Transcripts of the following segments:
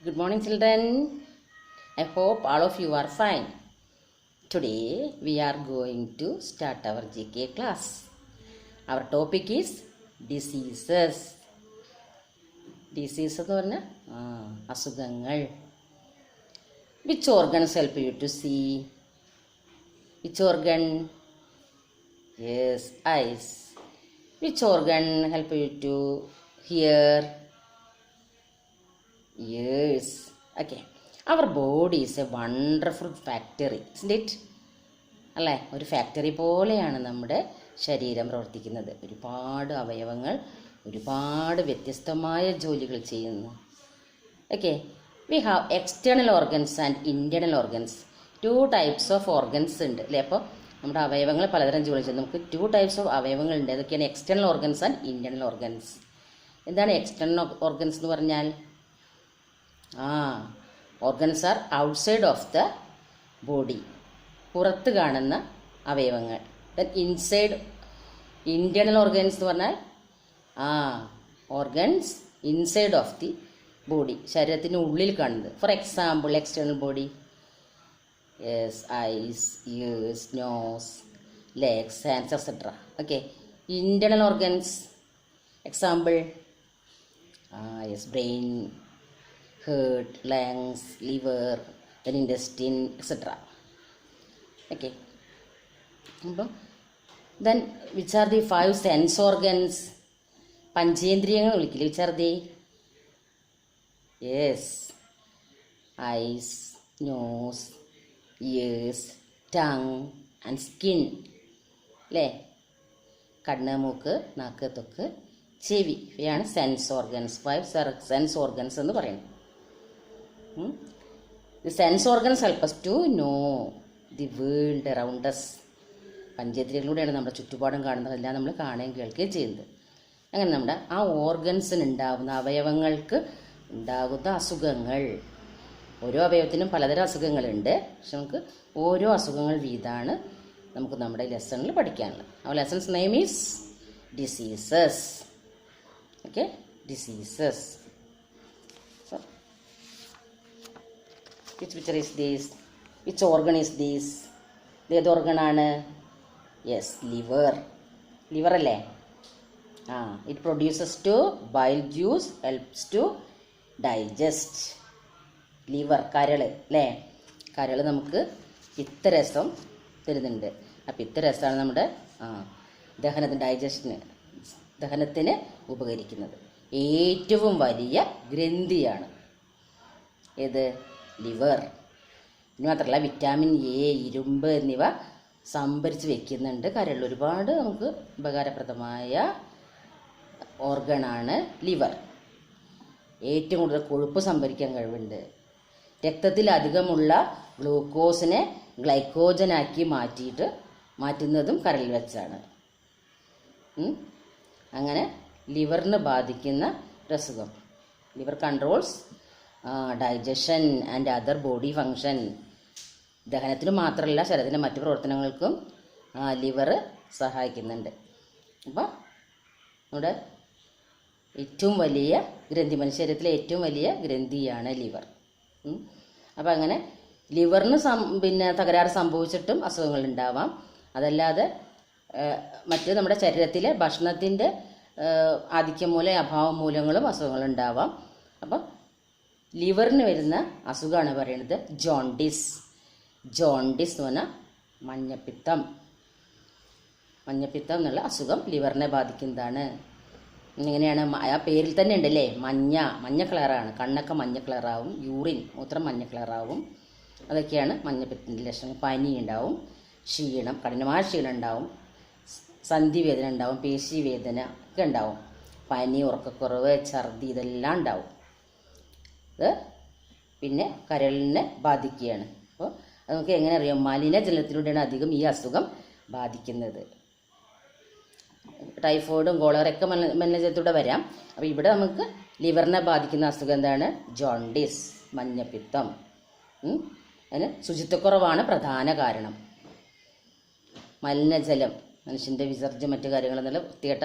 Good morning, children. I hope all of you are fine. Today we are going to start our GK class. Our topic is diseases. Disease എന്ന് പറഞ്ഞാൽ അസുഖങ്ങൾ. Which organs help you to see? Which organ? Yes, eyes. Which organ help you to hear? Yes. Okay. Our body is a wonderful factory, isn't it? അല്ലേ, ഒരു factory പോലെയാണ് നമ്മുടെ ശരീരം പ്രവർത്തിക്കുന്നത്. ഒരുപാട് അവയവങ്ങൾ ഒരുപാട് വ്യത്യസ്തമായ ജോലികൾ ചെയ്യുന്നു. Okay, we have external organs and internal organs. 2 types of organs ഉണ്ട് അല്ലേ. അപ്പോൾ നമ്മുടെ അവയവങ്ങൾ പലതരം ജോലി ചെയ്യുന്നു. നമുക്ക് 2 ടൈപ്സ് ഓഫ് അവയവങ്ങളുണ്ട്. അതൊക്കെയാണ് external organs and internal organs. എന്താണ് എക്സ്റ്റേണൽ ഓർഗൻസ് എന്ന് പറഞ്ഞാൽ? Organs are outside of the body, പുറത്ത് കാണുന്ന അവയവങ്ങൾ. ദെൻ ഇൻസൈഡ് ഇൻറ്റേർണൽ ഓർഗൻസ് എന്ന് പറഞ്ഞാൽ organs inside of the body, ശരീരത്തിന് ഉള്ളിൽ കാണുന്നത്. For example, external body, yes, eyes, ears, nose, legs, hands, etcetera. Okay. Internal organs example, yes, brain, heart, lungs, liver, then intestine, etc. Okay. Then which are the 5 sense organs? പഞ്ചേന്ദ്രിയങ്ങൾ വിളിക്കില്ല. which are they? Yes, eyes, nose, ears, tongue and skin. അല്ലേ? കണ്ണ്, മൂക്ക്, നാക്ക്, ത്വക്ക്, ചെവി, ഇവയാണ് sense organs. 5 sense organs എന്ന് പറയുന്നത്. The sense organs help us to know the world around us. പഞ്ചേന്ദ്രിയങ്ങളിലൂടെയാണ് നമ്മുടെ ചുറ്റുപാടും കാണുന്നതെല്ലാം നമ്മൾ കാണുകയും കേൾക്കുകയും ചെയ്യുന്നത്. അങ്ങനെ നമ്മുടെ ആ ഓർഗൻസിന് ഉണ്ടാകുന്ന, അവയവങ്ങൾക്ക് ഉണ്ടാകുന്ന അസുഖങ്ങൾ, ഓരോ അവയവത്തിനും പലതരം അസുഖങ്ങളുണ്ട്. പക്ഷെ നമുക്ക് ഓരോ അസുഖങ്ങൾ വീതമാണ് നമുക്ക് നമ്മുടെ ലെസണിൽ പഠിക്കാനുള്ളത്. ആ lesson's name is diseases. Okay, diseases. Which picture is this? Which organ is this? ഏത് ഓർഗനാണ്? Yes, liver. ലിവർ അല്ലേ? It produces to bile juice, helps to digest. Liver, കരൾ അല്ലേ? കരൾ നമുക്ക് പിത്തരസം തരുന്നുണ്ട്. ആ പിത്തരസമാണ് നമ്മുടെ ദഹനത്തിന്, ദഹനത്തിന് ഉപകരിക്കുന്നത്. ഏറ്റവും വലിയ ഗ്രന്ഥിയാണ് ഏത്? ലിവർ. ഇനി മാത്രമല്ല, വിറ്റാമിൻ എ, ഇരുമ്പ് എന്നിവ സംഭരിച്ച് വയ്ക്കുന്നുണ്ട് കരളിൽ. ഒരുപാട് നമുക്ക് ഉപകാരപ്രദമായ ഓർഗനാണ് ലിവർ. ഏറ്റവും കൂടുതൽ കൊഴുപ്പ് സംഭരിക്കാൻ കഴിവുണ്ട്. രക്തത്തിൽ അധികമുള്ള ഗ്ലൂക്കോസിനെ ഗ്ലൈക്കോജനാക്കി മാറ്റുന്നതും കരളിൽ വെച്ചാണ്. അങ്ങനെ ലിവറിന് ബാധിക്കുന്ന ഒരസുഖം. Liver controls digestion and other body function. ദഹനത്തിന് മാത്രമല്ല, ശരീരത്തിൻ്റെ മറ്റു പ്രവർത്തനങ്ങൾക്കും ലിവർ സഹായിക്കുന്നുണ്ട്. അപ്പോൾ നമ്മുടെ ഏറ്റവും വലിയ ഗ്രന്ഥി, മനുഷ്യശരീരത്തിലെ ഏറ്റവും വലിയ ഗ്രന്ഥിയാണ് ലിവർ. അപ്പോൾ അങ്ങനെ ലിവറിന് തകരാറ് സംഭവിച്ചിട്ടും അസുഖങ്ങൾ ഉണ്ടാവാം. അതല്ലാതെ മറ്റ് നമ്മുടെ ശരീരത്തിലെ ഭക്ഷണത്തിൻ്റെ ആധിക്യം മൂലം, അഭാവം മൂലങ്ങളും അസുഖങ്ങളുണ്ടാവാം. അപ്പം ലിവറിന് വരുന്ന അസുഖമാണ് പറയുന്നത് ജോണ്ടിസ്. ജോണ്ടിസ് എന്ന് പറഞ്ഞാൽ മഞ്ഞപ്പിത്തം. മഞ്ഞപ്പിത്തം എന്നുള്ള അസുഖം ലിവറിനെ ബാധിക്കുന്നതാണ്. ഇങ്ങനെയാണ്, ആ പേരിൽ തന്നെ ഉണ്ടല്ലേ, മഞ്ഞ കളറാണ്. കണ്ണൊക്കെ മഞ്ഞ കളറാവും, യൂറിൻ, മൂത്രം മഞ്ഞ കളറാവും. അതൊക്കെയാണ് മഞ്ഞപ്പിത്തത്തിൻ്റെ ലക്ഷണം. പനി ഉണ്ടാവും, ക്ഷീണം, കഠിനമായ ക്ഷീണം ഉണ്ടാവും, സന്ധിവേദന ഉണ്ടാവും, പേശിവേദന ഒക്കെ ഉണ്ടാവും, പനി, ഉറക്കക്കുറവ്, ഛർദി, ഇതെല്ലാം ഉണ്ടാവും. ഇത് പിന്നെ കരളിനെ ബാധിക്കുകയാണ്. അപ്പോൾ അത് നമുക്ക് എങ്ങനെ അറിയാം? മലിനജലത്തിലൂടെയാണ് അധികം ഈ അസുഖം ബാധിക്കുന്നത്. ടൈഫോയിഡും കോളറയൊക്കെ മലിനജലത്തിലൂടെ വരാം. അപ്പോൾ ഇവിടെ നമുക്ക് ലിവറിനെ ബാധിക്കുന്ന അസുഖം എന്താണ്? ജോണ്ടിസ്, മഞ്ഞപ്പിത്തം. അതിന് ശുചിത്വക്കുറവാണ് പ്രധാന കാരണം. മലിനജലം, മനുഷ്യൻ്റെ വിസർജ്യം, മറ്റു കാര്യങ്ങളെന്നുള്ള വൃത്തികെട്ട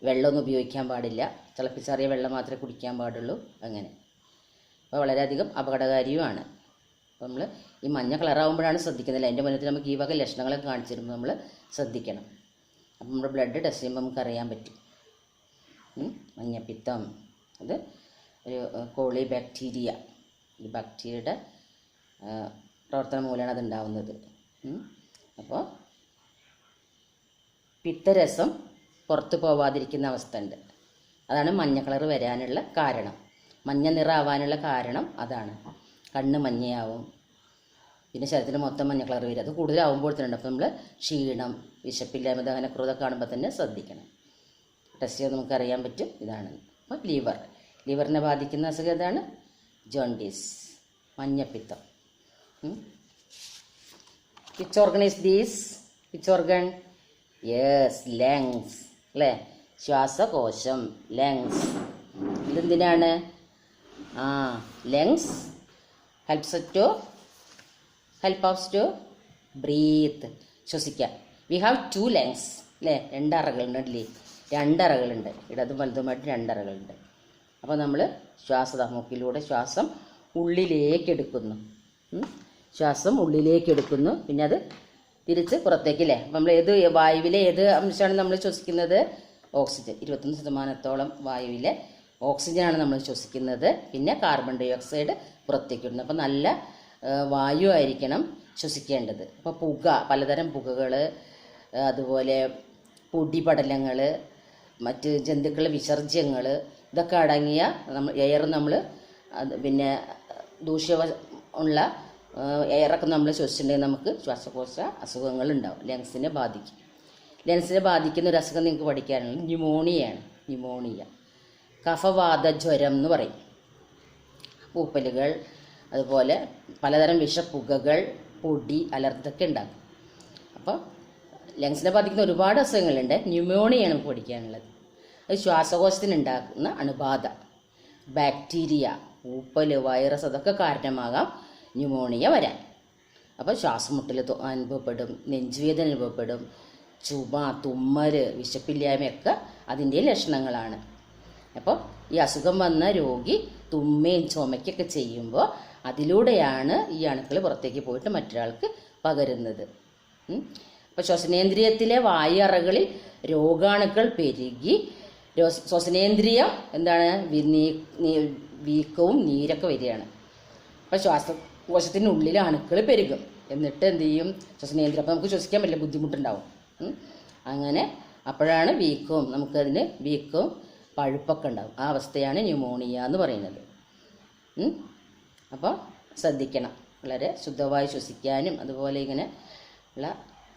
വെള്ളമൊന്നും ഉപയോഗിക്കാൻ പാടില്ല. തിളപ്പിച്ചാറിയ വെള്ളം മാത്രമേ കുടിക്കാൻ പാടുള്ളൂ. അങ്ങനെ അപ്പോൾ വളരെയധികം അപകടകാരിയുമാണ്. അപ്പോൾ നമ്മൾ ഈ മഞ്ഞ കളറാകുമ്പോഴാണ് ശ്രദ്ധിക്കുന്നത്. അതിൻ്റെ മുന്നത്തിൽ നമുക്ക് ഈ വക ലക്ഷണങ്ങളൊക്കെ കാണിച്ചു തരുമ്പോൾ നമ്മൾ ശ്രദ്ധിക്കണം. അപ്പം നമ്മുടെ ബ്ലഡ് ടെസ്റ്റ് ചെയ്യുമ്പോൾ നമുക്കറിയാൻ പറ്റും. മഞ്ഞപ്പിത്തം അത് ഒരു കോളി ബാക്ടീരിയ, ഈ ബാക്ടീരിയയുടെ പ്രവർത്തനം മൂലമാണ് അതുണ്ടാവുന്നത്. അപ്പോൾ പിത്തരസം പുറത്തു പോവാതിരിക്കുന്ന അവസ്ഥ ഉണ്ട്. അതാണ് മഞ്ഞ കളർ വരാനുള്ള കാരണം. മഞ്ഞ നിറമാവാനുള്ള കാരണം അതാണ്. കണ്ണ് മഞ്ഞയാവും, പിന്നെ ശരീരത്തിന് മൊത്തം മഞ്ഞ കളർ വരും. അത് കൂടുതലാവുമ്പോൾ തന്നെ അപ്പോൾ നമ്മൾ ക്ഷീണം, വിശപ്പില്ലായ്മ, ദഹനക്കുറവൊക്കെ കാണുമ്പോൾ തന്നെ ശ്രദ്ധിക്കണം. ടെസ്റ്റ് ചെയ്ത് നമുക്കറിയാൻ പറ്റും ഇതാണ്. അപ്പോൾ ലിവറിനെ ബാധിക്കുന്ന അസുഖം ഏതാണ്? ജോണ്ടിസ്, മഞ്ഞപ്പിത്തം. Which organ is these? Which organ? Yes, lungs അല്ലേ, ശ്വാസകോശം, ലങ്സ്. ഇതെന്തിനാണ്? Lungs help us to breathe, ശ്വസിക്കാൻ. വി ഹാവ് 2 lungs അല്ലേ, 2 അറകളുണ്ടല്ലേ, 2 അറകളുണ്ട്, ഇടതും വലതുമായിട്ട് 2 അറകളുണ്ട്. അപ്പോൾ നമ്മൾ മൂക്കിലൂടെ ശ്വാസം ഉള്ളിലേക്കെടുക്കുന്നു, പിന്നെ അത് തിരിച്ച് പുറത്തേക്കില്ലേ. അപ്പം നമ്മൾ വായുവിലെ ഏത് അംശമാണ് നമ്മൾ ശ്വസിക്കുന്നത്? ഓക്സിജൻ. 21% വായുവിലെ ഓക്സിജനാണ് നമ്മൾ ശ്വസിക്കുന്നത്. പിന്നെ കാർബൺ ഡൈ ഓക്സൈഡ് പുറത്തേക്ക് ഇടുന്നു. അപ്പോൾ നല്ല വായു ആയിരിക്കണം ശ്വസിക്കേണ്ടത്. അപ്പോൾ പലതരം പുകകൾ, അതുപോലെ പൊടിപടലങ്ങൾ, മറ്റ് ജന്തുക്കളുടെ വിസർജ്യങ്ങൾ, ഇതൊക്കെ അടങ്ങിയ എയർ നമ്മൾ പിന്നെ ഉള്ള എയറൊക്കെ നമ്മൾ ശ്വസിച്ചിട്ടുണ്ടെങ്കിൽ നമുക്ക് ശ്വാസകോശ അസുഖങ്ങളുണ്ടാവും, ലങ്സിനെ ബാധിക്കും. ലങ്സിനെ ബാധിക്കുന്ന ഒരു അസുഖം നിങ്ങൾക്ക് പഠിക്കാനുള്ളത് ന്യൂമോണിയ. കഫവാത ജ്വരം എന്ന് പറയും. പൂപ്പലുകൾ, അതുപോലെ പലതരം വിഷപ്പുകകൾ, പൊടി, അലർജി ഇതൊക്കെ ഉണ്ടാകും. അപ്പോൾ ലങ്സിനെ ബാധിക്കുന്ന ഒരുപാട് അസുഖങ്ങളുണ്ട്. ന്യൂമോണിയാണ് നമുക്ക് പഠിക്കാനുള്ളത്. അത് ശ്വാസകോശത്തിനുണ്ടാക്കുന്ന അണുബാധ, ബാക്ടീരിയ, പൂപ്പൽ, വൈറസ് അതൊക്കെ കാരണമാകാം ന്യൂമോണിയ വരാൻ. അപ്പോൾ ശ്വാസമുട്ടൽ അനുഭവപ്പെടും, നെഞ്ചുവേദന അനുഭവപ്പെടും, ചുമ, തുമ്മൽ, വിശപ്പില്ലായ്മയൊക്കെ അതിൻ്റെ ലക്ഷണങ്ങളാണ്. അപ്പോൾ ഈ അസുഖം വന്ന രോഗി തുമ്മയും ചുമയ്ക്കൊക്കെ ചെയ്യുമ്പോൾ അതിലൂടെയാണ് ഈ അണുക്കൾ പുറത്തേക്ക് പോയിട്ട് മറ്റൊരാൾക്ക് പകരുന്നത്. അപ്പോൾ ശ്വസനേന്ദ്രിയത്തിലെ വായറകളിൽ രോഗാണുക്കൾ പെരുകി ശ്വസനേന്ദ്രിയം എന്താണ് വീക്കവും നീരൊക്കെ വരികയാണ്. അപ്പോൾ ശ്വാസകോശത്തിനുള്ളിൽ അണുക്കൾ പെരുകും. എന്നിട്ട് എന്ത് ചെയ്യും? ശ്വസനേന്ദ്രിയം. അപ്പോൾ നമുക്ക് ശ്വസിക്കാൻ പറ്റില്ല, ബുദ്ധിമുട്ടുണ്ടാവും. അങ്ങനെ അപ്പോഴാണ് നമുക്കതിന് വീക്കവും പഴുപ്പൊക്കെ ഉണ്ടാവും. ആ അവസ്ഥയാണ് ന്യൂമോണിയ എന്ന് പറയുന്നത്. അപ്പോൾ ശ്രദ്ധിക്കണം, വളരെ ശുദ്ധമായി ശ്വസിക്കാനും അതുപോലെ ഇങ്ങനെ ഉള്ള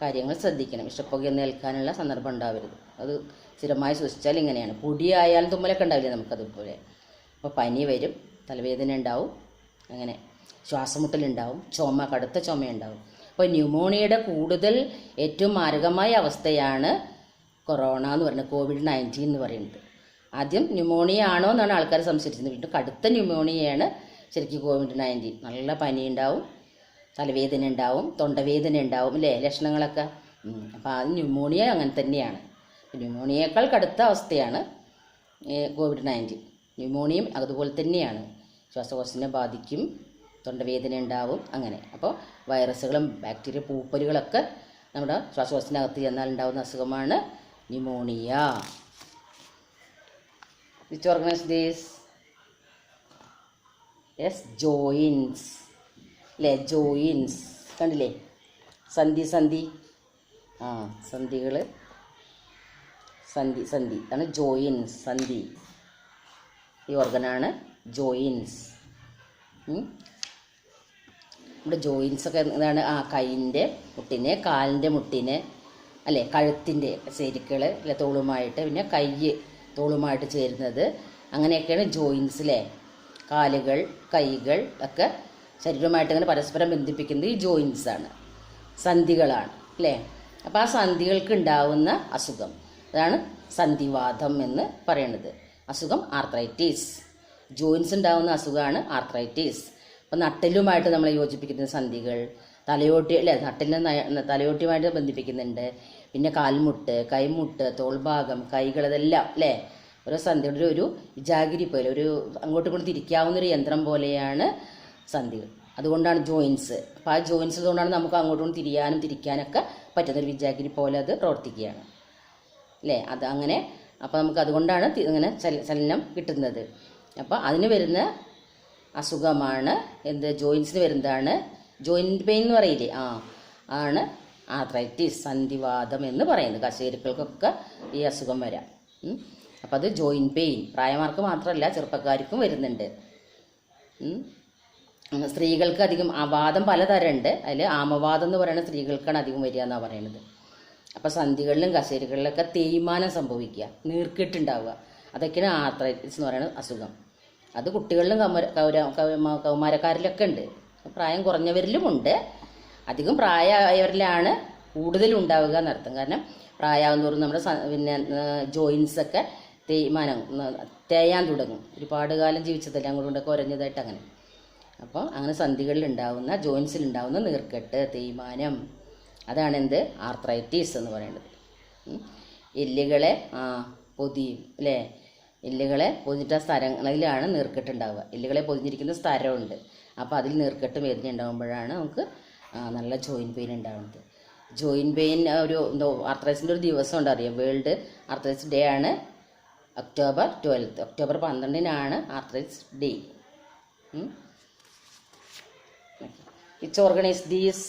കാര്യങ്ങൾ ശ്രദ്ധിക്കണം. വിഷപ്പുകയൊന്നും ഏൽക്കാനുള്ള സന്ദർഭം ഉണ്ടാവരുത്. അത് സ്ഥിരമായി ശ്വസിച്ചാൽ ഇങ്ങനെയാണ്. പൊടിയായാലും തുമ്മലൊക്കെ ഉണ്ടാവില്ലേ നമുക്കതുപോലെ. അപ്പോൾ പനി വരും, തലവേദന ഉണ്ടാവും, അങ്ങനെ ശ്വാസമുട്ടലുണ്ടാവും, കടുത്ത ചുമയുണ്ടാവും. അപ്പോൾ ന്യൂമോണിയയുടെ ഏറ്റവും മാരകമായ അവസ്ഥയാണ് കൊറോണ എന്ന് പറയുന്നത്, COVID-19 എന്ന് പറയുന്നത്. ആദ്യം ന്യൂമോണിയ ആണോ എന്നാണ് ആൾക്കാർ സംശയിച്ചിരുന്നത്. വീണ്ടും കടുത്ത ന്യൂമോണിയയാണ് ശരിക്കും COVID-19. നല്ല പനി ഉണ്ടാവും, തലവേദന ഉണ്ടാവും, തൊണ്ടവേദന ഉണ്ടാവും അല്ലേ, ലക്ഷണങ്ങളൊക്കെ. അപ്പോൾ ആ ന്യൂമോണിയ അങ്ങനെ തന്നെയാണ്. ന്യൂമോണിയേക്കാൾ കടുത്ത അവസ്ഥയാണ് COVID-19. ന്യൂമോണിയം അതുപോലെ തന്നെയാണ്, ശ്വാസകോശത്തിനെ ബാധിക്കും, തൊണ്ടവേദന ഉണ്ടാവും, അങ്ങനെ. അപ്പോൾ വൈറസുകളും ബാക്ടീരിയ, പൂപ്പലുകളൊക്കെ നമ്മുടെ ശ്വാസകോശത്തിനകത്ത് ചെന്നാൽ ഉണ്ടാകുന്ന അസുഖമാണ് pneumonia. Which organise these? Yes, joints അല്ലേ, ജോയിൻസ് കണ്ടില്ലേ, സന്ധി സന്ധികൾ, സന്ധി ആണ് ജോയിൻസ്. സന്ധി ഈ ഓർഗനാണ് ജോയിൻസ്. നമ്മുടെ ജോയിൻസൊക്കെ എന്താണ്? കൈയിൻ്റെ മുട്ടിന്, കാലിൻ്റെ മുട്ടിന് അല്ലേ, കഴുത്തിൻ്റെ സെരിക്കൾ അല്ലെ, തോളുമായിട്ട്, പിന്നെ തോളുമായിട്ട് ചേരുന്നത്, അങ്ങനെയൊക്കെയാണ് ജോയിൻസ് അല്ലേ. കാലുകൾ, കൈകൾ ഒക്കെ ശരീരവുമായിട്ട് ഇങ്ങനെ പരസ്പരം ബന്ധിപ്പിക്കുന്നത് ഈ ജോയിൻസാണ്, സന്ധികളാണ് അല്ലേ. അപ്പോൾ ആ സന്ധികൾക്ക് ഉണ്ടാവുന്ന അസുഖം അതാണ് സന്ധിവാതം എന്ന് പറയുന്നത്. അസുഖം ആർത്രൈറ്റിസ്. ജോയിൻസ് ഉണ്ടാകുന്ന അസുഖമാണ് ആർത്രൈറ്റിസ്. അപ്പോൾ നട്ടെല്ലുമായിട്ട് നമ്മൾ യോജിപ്പിക്കുന്ന സന്ധികൾ, തലയോട്ടി അല്ലേ, തലയോട്ടിയുമായിട്ട് ബന്ധിപ്പിക്കുന്നുണ്ട്. പിന്നെ കാൽമുട്ട്, കൈമുട്ട്, തോൾഭാഗം, കൈകൾ, ഇതെല്ലാം അല്ലേ ഓരോ സന്ധിയുടെ ഒരു ജാഗിരി പോലെ ഒരു അങ്ങോട്ടും ഇങ്ങോട്ടും തിരിക്കാവുന്നൊരു യന്ത്രം പോലെയാണ് സന്ധികൾ. അതുകൊണ്ടാണ് ജോയിൻസ്. അപ്പോൾ ആ ജോയിൻസ് കൊണ്ടാണ് നമുക്ക് അങ്ങോട്ടും തിരിയാനും തിരിക്കാനൊക്കെ പറ്റുന്നൊരു വിജാഗിരി പോലെ അത് പ്രവർത്തിക്കുകയാണ് അല്ലേ. അത് അങ്ങനെ അപ്പോൾ നമുക്ക് അതുകൊണ്ടാണ് ഇങ്ങനെ ചലനം കിട്ടുന്നത്. അപ്പോൾ അതിന് വരുന്ന അസുഖമാണ് എന്ത്, ജോയിൻസിന് വരുന്നതാണ് ജോയിൻറ്റ് പെയിൻ എന്ന് പറയില്ലേ, ആണ് ആർത്രൈറ്റിസ്, സന്ധിവാദം എന്ന് പറയുന്നത്. കശേരുക്കൾക്കൊക്കെ ഈ അസുഖം വരാം. അപ്പോൾ അത് ജോയിൻറ്റ് പെയിൻ പ്രായമാർക്ക് മാത്രമല്ല ചെറുപ്പക്കാർക്കും വരുന്നുണ്ട്. സ്ത്രീകൾക്ക് അധികം വാദം പലതരമുണ്ട്. അതിൽ ആമവാദം എന്ന് പറയുന്നത് സ്ത്രീകൾക്കാണ് അധികം വരിക എന്നാണ് പറയുന്നത്. അപ്പോൾ സന്ധികളിലും കശേരുകളിലൊക്കെ തേയ്മാനം സംഭവിക്കുക, നീർക്കെട്ടുണ്ടാവുക, അതൊക്കെയാണ് ആർത്രൈറ്റിസ് എന്ന് പറയുന്ന അസുഖം. അത് കുട്ടികളിലും കൗമാരക്കാരിലൊക്കെ ഉണ്ട്, പ്രായം കുറഞ്ഞവരിലും ഉണ്ട്. അധികം പ്രായമായവരിലാണ് കൂടുതലുണ്ടാവുക എന്നർത്ഥം. കാരണം പ്രായമാകും തോറും നമ്മുടെ പിന്നെ ജോയിൻസൊക്കെ തേയാൻ തുടങ്ങും. ഒരുപാട് കാലം ജീവിച്ചതല്ല, അങ്ങോട്ടൊക്കെ ഉരഞ്ഞതായിട്ട് അങ്ങനെ. അപ്പോൾ അങ്ങനെ സന്ധികളിലുണ്ടാവുന്ന ജോയിൻസിലുണ്ടാവുന്ന നീർക്കെട്ട്, തേയ്മാനം, അതാണ് എന്ത്, ആർത്രൈറ്റിസ് എന്ന് പറയുന്നത്. എല്ലുകളെ പൊതിയും അല്ലേ, എല്ലുകളെ പൊതിഞ്ഞിട്ട സ്ഥലങ്ങളിലാണ് നീർക്കെട്ടുണ്ടാവുക. എല്ലുകളെ പൊതിഞ്ഞിരിക്കുന്ന സ്ഥലമുണ്ട്, അപ്പോൾ അതിൽ നീർക്കെട്ട് വേദന ഉണ്ടാകുമ്പോഴാണ് നമുക്ക് നല്ല ജോയിൻറ്റ് പെയിൻ ഉണ്ടാകുന്നത്. ജോയിൻറ്റ് പെയിൻ ഒരു ആർത്രൈറ്റിസിൻ്റെ ഒരു ദിവസം ഉണ്ട് അറിയാം, വേൾഡ് ആർത്രൈറ്റിസ് ഡേ ആണ് October 12. October 12 arthritis day. Which organize these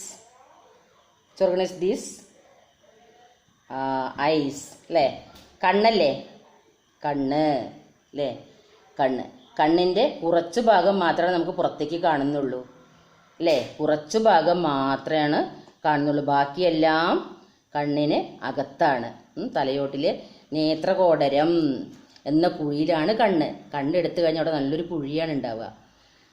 eyes അല്ലേ, കണ്ണല്ലേ, കണ്ണ് അല്ലേ, കണ്ണിൻ്റെ കുറച്ച് ഭാഗം മാത്രമേ നമുക്ക് പുറത്തേക്ക് കാണുന്നുള്ളൂ അല്ലേ, കുറച്ച് ഭാഗം മാത്രമാണ് കാണുന്നുള്ളൂ, ബാക്കിയെല്ലാം കണ്ണിന് അകത്താണ്. തലയോട്ടിലെ നേത്രകോടരം എന്ന കുഴിയിലാണ് കണ്ണെടുത്ത് കഴിഞ്ഞാൽ അവിടെ നല്ലൊരു കുഴിയാണ് ഉണ്ടാവുക,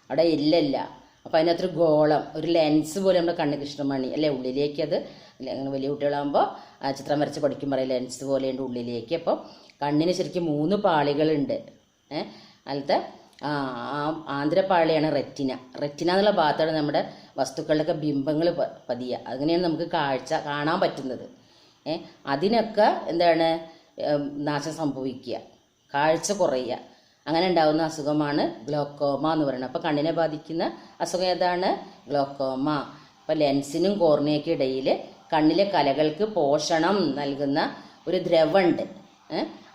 അവിടെ ഇല്ലല്ല. അപ്പോൾ അതിനകത്തൊരു ഗോളം, ഒരു ലെൻസ് പോലെ നമ്മുടെ കണ്ണ് കൃഷ്ണമണി അല്ലേ, ഉള്ളിലേക്ക് അത് അങ്ങനെ വലിയ കുട്ടികളാകുമ്പോൾ ചിത്രം വരച്ച് പഠിക്കും പറയും, ലെൻസ് പോലെയുണ്ട് ഉള്ളിലേക്ക്. അപ്പോൾ കണ്ണിന് ശരിക്കും 3 പാളികളുണ്ട്. അതിലത്തെ ആന്തരപ്പാളിയാണ് റെറ്റിന. റെറ്റിന എന്നുള്ള ഭാഗത്താണ് നമ്മുടെ വസ്തുക്കളുടെയൊക്കെ ബിംബങ്ങൾ പതിയുക, അങ്ങനെയാണ് നമുക്ക് കാണാൻ പറ്റുന്നത്. അതിനൊക്കെ എന്താണ് നാശം സംഭവിക്കുക, കാഴ്ച കുറയുക, അങ്ങനെ ഉണ്ടാകുന്ന അസുഖമാണ് ഗ്ലോക്കോമ എന്ന് പറയുന്നത്. അപ്പോൾ കണ്ണിനെ ബാധിക്കുന്ന അസുഖം ഏതാണ്, ഗ്ലോക്കോമ. അപ്പോൾ ലെൻസിനും കോർണിയയ്ക്കും ഇടയിൽ കണ്ണിലെ കലകൾക്ക് പോഷണം നൽകുന്ന ഒരു ദ്രവമുണ്ട്,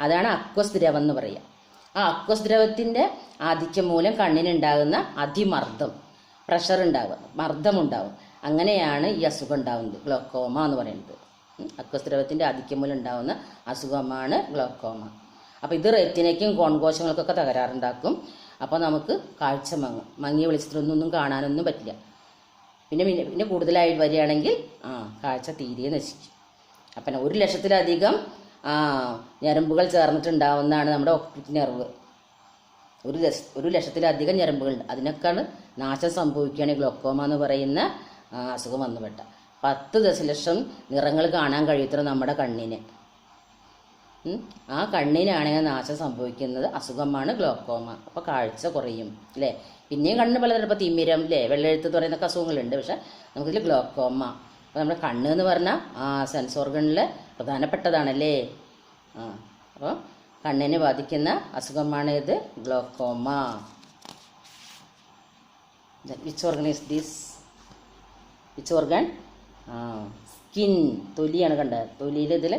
അതാണ് അക്വസ് ദ്രവം എന്ന് പറയുക. ആ അക്വസ് ദ്രവത്തിൻ്റെ ആധിക്യം മൂലം കണ്ണിനുണ്ടാകുന്ന അതിമർദ്ദം, പ്രഷർ ഉണ്ടാവുക, മർദ്ദമുണ്ടാവും, അങ്ങനെയാണ് ഈ അസുഖം ഉണ്ടാകുന്നത്, ഗ്ലോക്കോമ എന്ന് പറയുന്നത്. അക്വസ് ദ്രവത്തിൻ്റെ ആധിക്യം മൂലം ഉണ്ടാകുന്ന അസുഖമാണ് ഗ്ലോക്കോമ. അപ്പോൾ ഇത് റെറ്റിനയ്ക്കും കോൺകോശങ്ങൾക്കൊക്കെ തകരാറുണ്ടാക്കും. അപ്പോൾ നമുക്ക് കാഴ്ച മങ്ങിയ വെളിച്ചത്തിലൊന്നും കാണാനൊന്നും പറ്റില്ല. പിന്നെ കൂടുതലായി വരികയാണെങ്കിൽ കാഴ്ച തീരെ നശിക്കും. അപ്പം 1 ലക്ഷത്തിലധികം ഞരമ്പുകൾ ചേർന്നിട്ടുണ്ടാവുന്നതാണ് നമ്മുടെ ഒപ്റ്റിക് നെർവ്. 1 ലക്ഷത്തിലധികം ഞരമ്പുകളുണ്ട്, അതിനൊക്കെയാണ് നാശം സംഭവിക്കുകയാണ് ഗ്ലോക്കോമ എന്ന് പറയുന്ന അസുഖം വന്നുപെട്ട. 10 ദശലക്ഷം നിറങ്ങൾ കാണാൻ കഴിയത്ര നമ്മുടെ കണ്ണിന്. ആ കണ്ണിനാണെങ്കിൽ നാശം സംഭവിക്കുന്നത് അസുഖമാണ് ഗ്ലോക്കോമ. അപ്പോൾ കാഴ്ച കുറയും അല്ലേ. പിന്നെയും കണ്ണ് പലതരം, ഇപ്പോൾ തിമിരം അല്ലേ, വെള്ളെഴുത്ത് പറയുന്നൊക്കെ അസുഖങ്ങളുണ്ട്. പക്ഷെ നമുക്കിതിൽ ഗ്ലോക്കോമ. അപ്പോൾ നമ്മുടെ കണ്ണ് എന്ന് പറഞ്ഞാൽ സെൻസ് ഓർഗണിൽ പ്രധാനപ്പെട്ടതാണല്ലേ. അപ്പോൾ കണ്ണിനെ ബാധിക്കുന്ന അസുഖമാണ് ഇത് glaucoma. Which organ is this? Which organ? Skin, തൊലിയാണ് കണ്ടത്. തൊലിയിൽ ഇതിൽ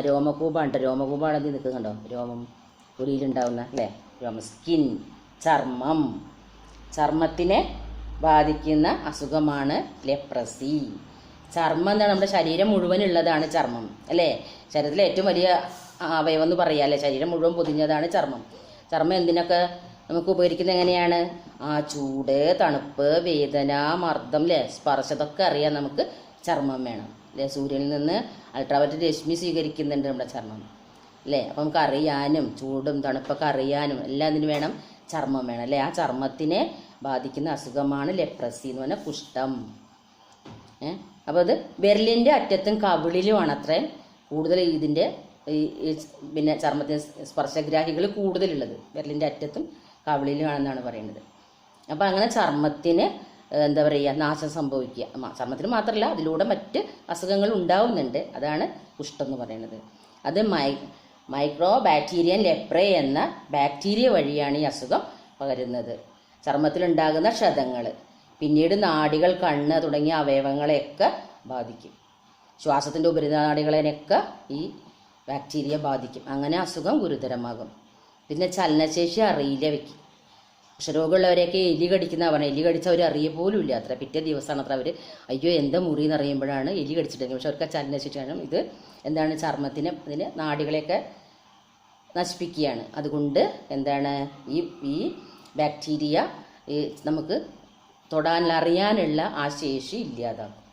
രോമകൂപാണ്. രോമകൂപാണ് ഇതിൽ നിൽക്കുന്നത് കണ്ടോ, രോമം തൊലിയിലുണ്ടാവുന്ന അല്ലേ, സ്കിൻ, ചർമ്മം. ചർമ്മത്തിനെ ബാധിക്കുന്ന അസുഖമാണ് ലെപ്രസി. ചർമ്മം എന്താണ്, നമ്മുടെ ശരീരം മുഴുവനുള്ളതാണ് ചർമ്മം അല്ലേ. ശരീരത്തിലെ ഏറ്റവും വലിയ അവയവം എന്ന് പറയാം അല്ലേ, ശരീരം മുഴുവൻ പൊതിഞ്ഞതാണ് ചർമ്മം. ചർമ്മം എന്തിനൊക്കെ നമുക്ക് ഉപകരിക്കുന്നത് എങ്ങനെയാണ്? ചൂട്, തണുപ്പ്, വേദന, മർദ്ദം അല്ലേ, സ്പർശം, ഇതൊക്കെ അറിയാൻ നമുക്ക് ചർമ്മം വേണം അല്ലേ. സൂര്യനിൽ നിന്ന് അൾട്രാവയലറ്റ് രശ്മി സ്വീകരിക്കുന്നുണ്ട് നമ്മുടെ ചർമ്മം അല്ലേ. അപ്പോൾ നമുക്ക് അറിയാനും ചൂടും തണുപ്പൊക്കെ അറിയാനും എല്ലാം ഇതിന് വേണം, ചർമ്മം വേണം അല്ലേ. ആ ചർമ്മത്തിനെ ബാധിക്കുന്ന അസുഖമാണ് ലെപ്രസി എന്ന് പറഞ്ഞാൽ കുഷ്ഠം. അപ്പോൾ അത് വിരലിൻ്റെ അറ്റത്തും കവിളിലുമാണ് അത്ര കൂടുതൽ ഇതിൻ്റെ പിന്നെ ചർമ്മത്തിന് സ്പർശഗ്രാഹികൾ കൂടുതലുള്ളത്. വിരലിൻ്റെ അറ്റത്തും കവിളിലുമാണെന്നാണ് പറയുന്നത്. അപ്പോൾ അങ്ങനെ ചർമ്മത്തിന് എന്താ പറയുക, നാശം സംഭവിക്കുക. ചർമ്മത്തിന് മാത്രമല്ല, അതിലൂടെ മറ്റ് അസുഖങ്ങൾ ഉണ്ടാവുന്നുണ്ട്. അതാണ് കുഷ്ഠം എന്ന് പറയുന്നത്. അത് മൈക്രോ ബാക്ടീരിയൻ ലെപ്രേ എന്ന ബാക്ടീരിയ വഴിയാണ് ഈ അസുഖം പകരുന്നത്. ചർമ്മത്തിലുണ്ടാകുന്ന ക്ഷതങ്ങൾ, പിന്നീട് നാഡികൾ, കണ്ണ് തുടങ്ങിയ അവയവങ്ങളെയൊക്കെ ബാധിക്കും. ശ്വാസത്തിൻ്റെ ഉപരിനാഡികളെയൊക്കെ ഈ ബാക്ടീരിയ ബാധിക്കും. അങ്ങനെ അസുഖം ഗുരുതരമാകും. പിന്നെ ചലനശേഷി അറിയില്ല വയ്ക്കും. ക്ഷരോഗമുള്ളവരെയൊക്കെ എലി കടിക്കുന്ന പറഞ്ഞാൽ എലി കടിച്ച അവർ അറിയ പോലും ഇല്ല അത്ര. പിറ്റേ ദിവസമാണ് അത്ര അവർ അയ്യോ എന്താ മുറി എന്ന് അറിയുമ്പോഴാണ് എലി കടിച്ചിട്ടുണ്ടെങ്കിൽ. പക്ഷെ അവർക്ക് ചലനശേഷിയാണ്. ഇത് എന്താണ് ചർമ്മത്തിന് അതിന് നാഡികളെയൊക്കെ നശിപ്പിക്കുകയാണ്. അതുകൊണ്ട് എന്താണ് ഈ ബാക്ടീരിയ നമുക്ക് തൊടാനുള്ള അറിയാനുള്ള ആ ശേഷി ഇല്ലാതാക്കും.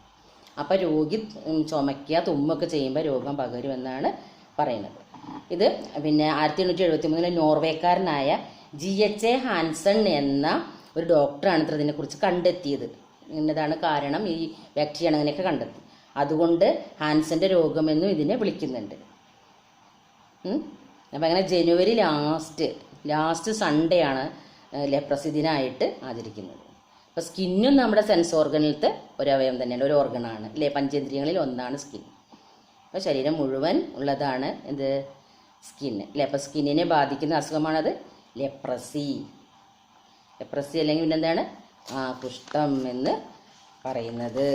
അപ്പോൾ രോഗി ചുമയ്ക്കുക തുമ്മൊക്കെ ചെയ്യുമ്പോൾ രോഗം പകരുമെന്നാണ് പറയുന്നത്. ഇത് പിന്നെ 1873 നോർവേക്കാരനായ GHA ഹാൻസൺ എന്ന ഒരു ഡോക്ടറാണ് ഇതിനെക്കുറിച്ച് കണ്ടെത്തിയത്. ഇന്നതാണ് കാരണം, ഈ ബാക്ടീരിയ അങ്ങനെയൊക്കെ കണ്ടെത്തി. അതുകൊണ്ട് ഹാൻസൻ്റെ രോഗമെന്നും ഇതിനെ വിളിക്കുന്നുണ്ട്. അപ്പം അങ്ങനെ ജനുവരി ലാസ്റ്റ് സൺഡേ ആണ് ലെപ്രസി ദിനമായിട്ട് ആചരിക്കുന്നത്. അപ്പോൾ സ്കിന്നും നമ്മുടെ സെൻസ് ഓർഗനിലത്തെ ഒരവയവം തന്നെയാണ്, ഒരു ഓർഗനാണ് അല്ലേ. പഞ്ചേന്ദ്രിയങ്ങളിൽ ഒന്നാണ് സ്കിൻ. അപ്പോൾ ശരീരം മുഴുവൻ ഉള്ളതാണ് എന്ത് സ്കിന്ന് അല്ലേ. അപ്പോൾ സ്കിന്നിനെ ബാധിക്കുന്ന അസുഖമാണത് ലെപ്രസി. അല്ലെങ്കിൽ പിന്നെന്താണ് കുഷ്ഠം എന്ന് പറയുന്നത്.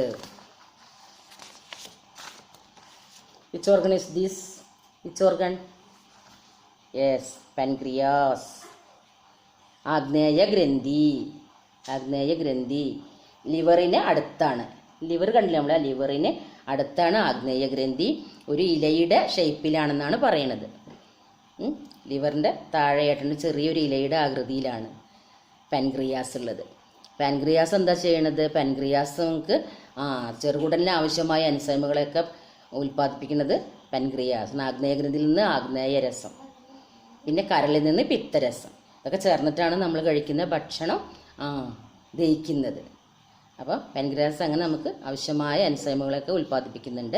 Which organ is this? Which organ? Yes, pancreas. ആഗ്നേയ ഗ്രന്ഥി ലിവറിന് അടുത്താണ്. ലിവർ കണ്ടില്ല നമ്മൾ, ലിവറിന് അടുത്താണ് ആഗ്നേയ ഗ്രന്ഥി. ഒരു ഇലയുടെ ഷേപ്പിലാണെന്നാണ് പറയണത്. ലിവറിൻ്റെ താഴെയായിട്ടുണ്ട് ചെറിയൊരു ഇലയുടെ ആകൃതിയിലാണ് പാൻക്രിയാസ് ഉള്ളത്. പാൻക്രിയാസ് എന്താ ചെയ്യണത്? പാൻക്രിയാസ് നമുക്ക് ചെറുകുടലിന് ആവശ്യമായ എൻസൈമുകളൊക്കെ ഉൽപ്പാദിപ്പിക്കുന്നത് പാൻക്രിയാസ്. ആഗ്നേയഗ്രന്ഥിയിൽ നിന്ന് ആഗ്നേയരസം, പിന്നെ കരളിൽ നിന്ന് പിത്തരസം. ഇതൊക്കെ ചേർന്നിട്ടാണ് നമ്മൾ കഴിക്കുന്ന ഭക്ഷണം ദഹിക്കുന്നത്. അപ്പോൾ പാൻക്രിയാസ് അങ്ങനെ നമുക്ക് ആവശ്യമായ എൻസൈമുകളൊക്കെ ഉൽപ്പാദിപ്പിക്കുന്നുണ്ട്.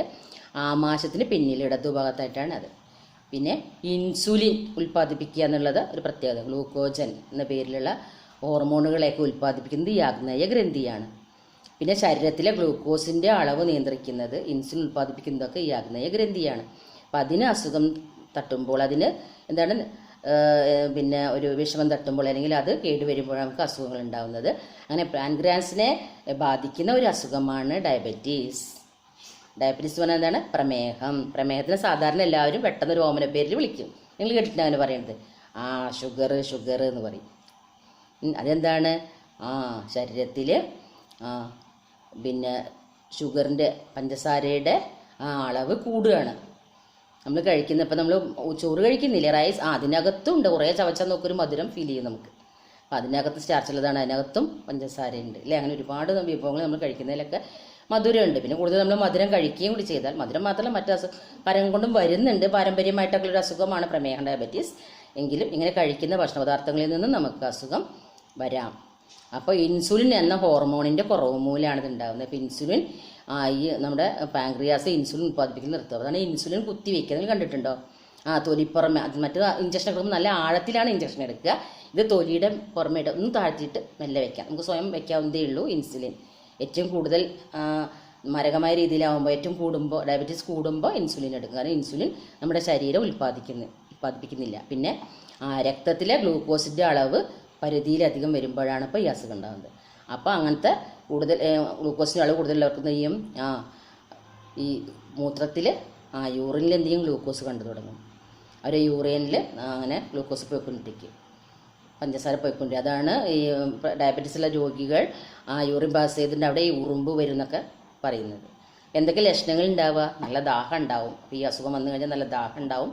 ആമാശയത്തിന് പിന്നിൽ ഇടതുഭാഗത്തായിട്ടാണ് അത്. പിന്നെ ഇൻസുലിൻ ഉൽപ്പാദിപ്പിക്കുക എന്നുള്ളത് ഒരു പ്രത്യേകത. ഗ്ലൂക്കോജൻ എന്ന പേരിലുള്ള ഹോർമോണുകളെയൊക്കെ ഉൽപ്പാദിപ്പിക്കുന്നത് ഈ ആഗ്നേയ ഗ്രന്ഥിയാണ്. പിന്നെ ശരീരത്തിലെ ഗ്ലൂക്കോസിൻ്റെ അളവ് നിയന്ത്രിക്കുന്നത്, ഇൻസുലിൻ ഉൽപ്പാദിപ്പിക്കുന്നതൊക്കെ ഈ ആഗ്നേയ ഗ്രന്ഥിയാണ്. അപ്പം അതിന് അസുഖം തട്ടുമ്പോൾ, അതിന് എന്താണ് പിന്നെ ഒരു വിഷമം തട്ടുമ്പോൾ അല്ലെങ്കിൽ അത് കേടുവരുമ്പോൾ നമുക്ക് അസുഖങ്ങൾ ഉണ്ടാകുന്നത്. അങ്ങനെ പാൻക്രിയാസിനെ ബാധിക്കുന്ന ഒരു അസുഖമാണ് ഡയബറ്റീസ്. ഡയബറ്റീസ് പറഞ്ഞാൽ എന്താണ്? പ്രമേഹത്തിന് സാധാരണ എല്ലാവരും പെട്ടെന്ന് ഒരു ഓമന പേരിൽ വിളിക്കും. നിങ്ങൾ കേട്ടിട്ടുണ്ട് അങ്ങനെ പറയുന്നത്? ഷുഗർ എന്ന് പറയും. അതെന്താണ്? ശരീരത്തിൽ പിന്നെ ഷുഗറിൻ്റെ പഞ്ചസാരയുടെ അളവ് കൂടുകയാണ്. നമ്മൾ കഴിക്കുന്ന, ഇപ്പം നമ്മൾ ചോറ് കഴിക്കുന്നില്ലേ, റൈസ്, അതിനകത്തും ഉണ്ട്. കുറേ ചവച്ചാൽ നോക്കൊരു മധുരം ഫീൽ ചെയ്യും നമുക്ക്. അപ്പം അതിനകത്ത് സ്റ്റാർച്ചുള്ളതാണ്, അതിനകത്തും പഞ്ചസാരയുണ്ട് അല്ലേ. അങ്ങനെ ഒരുപാട് വിഭവങ്ങൾ നമ്മൾ കഴിക്കുന്നതിലൊക്കെ മധുരമുണ്ട്. പിന്നെ കൂടുതൽ നമ്മൾ മധുരം കഴിക്കുകയും കൂടി ചെയ്താൽ, മധുരം മാത്രമല്ല മറ്റു പരം കൊണ്ടും വരുന്നുണ്ട്. പാരമ്പര്യമായിട്ടുള്ള ഒരു അസുഖമാണ് പ്രമേഹം, ഡയബറ്റീസ്. എങ്കിലും ഇങ്ങനെ കഴിക്കുന്ന ഭക്ഷണപദാർത്ഥങ്ങളിൽ നിന്നും നമുക്ക് അസുഖം വരാം. അപ്പോൾ ഇൻസുലിൻ എന്ന ഹോർമോണിൻ്റെ കുറവ് മൂലമാണ് ഇത് ഉണ്ടാകുന്നത്. അപ്പോൾ ഇൻസുലിൻ ഈ നമ്മുടെ പാൻക്രിയാസ് ഇൻസുലിൻ ഉൽപ്പാദിപ്പിക്കുന്ന നിർത്തുക. അതാണ് ഇൻസുലിൻ കുത്തിവെക്കുക. നിങ്ങൾ കണ്ടിട്ടുണ്ടോ? തൊലിപ്പുറമെ. മറ്റു ഇഞ്ചക്ഷൻ എടുക്കുമ്പോൾ നല്ല ആഴത്തിലാണ് ഇഞ്ചക്ഷൻ എടുക്കുക. ഇത് തൊലിയുടെ പുറമേട്ട് ഒന്ന് താഴ്ത്തിയിട്ട് മെല്ലെ വെക്കാം. നമുക്ക് സ്വയം വെക്കാവുന്നതേ ഉള്ളൂ ഇൻസുലിൻ. ഏറ്റവും കൂടുതൽ മാരകമായ രീതിയിലാവുമ്പോൾ, ഏറ്റവും കൂടുമ്പോൾ, ഡയബറ്റീസ് കൂടുമ്പോൾ ഇൻസുലിൻ എടുക്കുക. കാരണം ഇൻസുലിൻ നമ്മുടെ ശരീരം ഉൽപ്പാദിപ്പിക്കുന്നില്ല. പിന്നെ രക്തത്തിലെ ഗ്ലൂക്കോസിൻ്റെ അളവ് പരിധിയിലധികം വരുമ്പോഴാണ് ഇപ്പോൾ ഈ അസുഖം ഉണ്ടാകുന്നത്. അപ്പോൾ അങ്ങനത്തെ കൂടുതൽ ഗ്ലൂക്കോസിൻ്റെ അളവ് കൂടുതലുള്ളവർക്ക് എന്ത് ചെയ്യും? ഈ മൂത്രത്തിൽ യൂറിനിൽ എന്ത് ചെയ്യും? ഗ്ലൂക്കോസ് കണ്ടു തുടങ്ങും. അവർ യൂറിനിൽ അങ്ങനെ ഗ്ലൂക്കോസ് പോയിക്കൊണ്ടിരിക്കും, പഞ്ചസാര പോയിക്കൊണ്ടിരിക്കും. അതാണ് ഈ ഡയബറ്റീസുള്ള രോഗികൾ യൂറിൻ പാസ് ചെയ്തിട്ട് അവിടെ ഈ ഉറുമ്പ് വരുന്നൊക്കെ പറയുന്നത്. എന്തൊക്കെ ലക്ഷണങ്ങൾ ഉണ്ടാവുക? നല്ല ദാഹം ഉണ്ടാവും. അപ്പോൾ ഈ അസുഖം വന്നു കഴിഞ്ഞാൽ നല്ല ദാഹം ഉണ്ടാവും,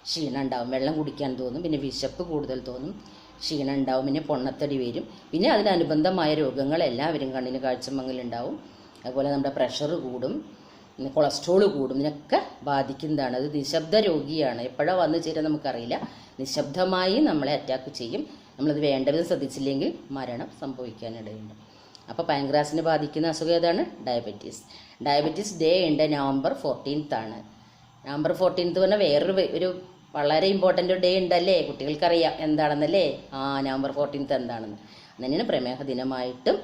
ക്ഷീണം ഉണ്ടാവും, വെള്ളം കുടിക്കാൻ തോന്നും, പിന്നെ വിശപ്പ് കൂടുതൽ തോന്നും, ക്ഷീണം ഉണ്ടാവും, പിന്നെ പൊണ്ണത്തടി വരും. പിന്നെ അതിനനുബന്ധമായ രോഗങ്ങൾ എല്ലാവരും കണ്ണിന് കാഴ്ചമങ്ങലുണ്ടാവും. അതുപോലെ നമ്മുടെ പ്രഷർ കൂടും, പിന്നെ കൊളസ്ട്രോൾ കൂടും. ഇതിനൊക്കെ ബാധിക്കുന്നതാണ്. അത് നിശബ്ദ രോഗിയാണ്. എപ്പോഴാണ് വന്നു ചേരാൻ നമുക്കറിയില്ല. നിശബ്ദമായി നമ്മളെ അറ്റാക്ക് ചെയ്യും. നമ്മളത് വേണ്ട വിധം ശ്രദ്ധിച്ചില്ലെങ്കിൽ മരണം സംഭവിക്കാനിടയുണ്ട്. അപ്പോൾ പാൻക്രിയാസിനെ ബാധിക്കുന്ന അസുഖം ഏതാണ്? ഡയബറ്റീസ് ഡേ ഉണ്ട് നവംബർ 14th ആണ്. നവംബർ 14th പറഞ്ഞാൽ വേറൊരു വളരെ ഇമ്പോർട്ടൻ്റ് ഡേ ഉണ്ടല്ലേ, കുട്ടികൾക്കറിയാം എന്താണെന്നല്ലേ. നവംബർ 14th എന്താണെന്ന്. അങ്ങനെയാണ് പ്രമേഹ ദിനമായിട്ടും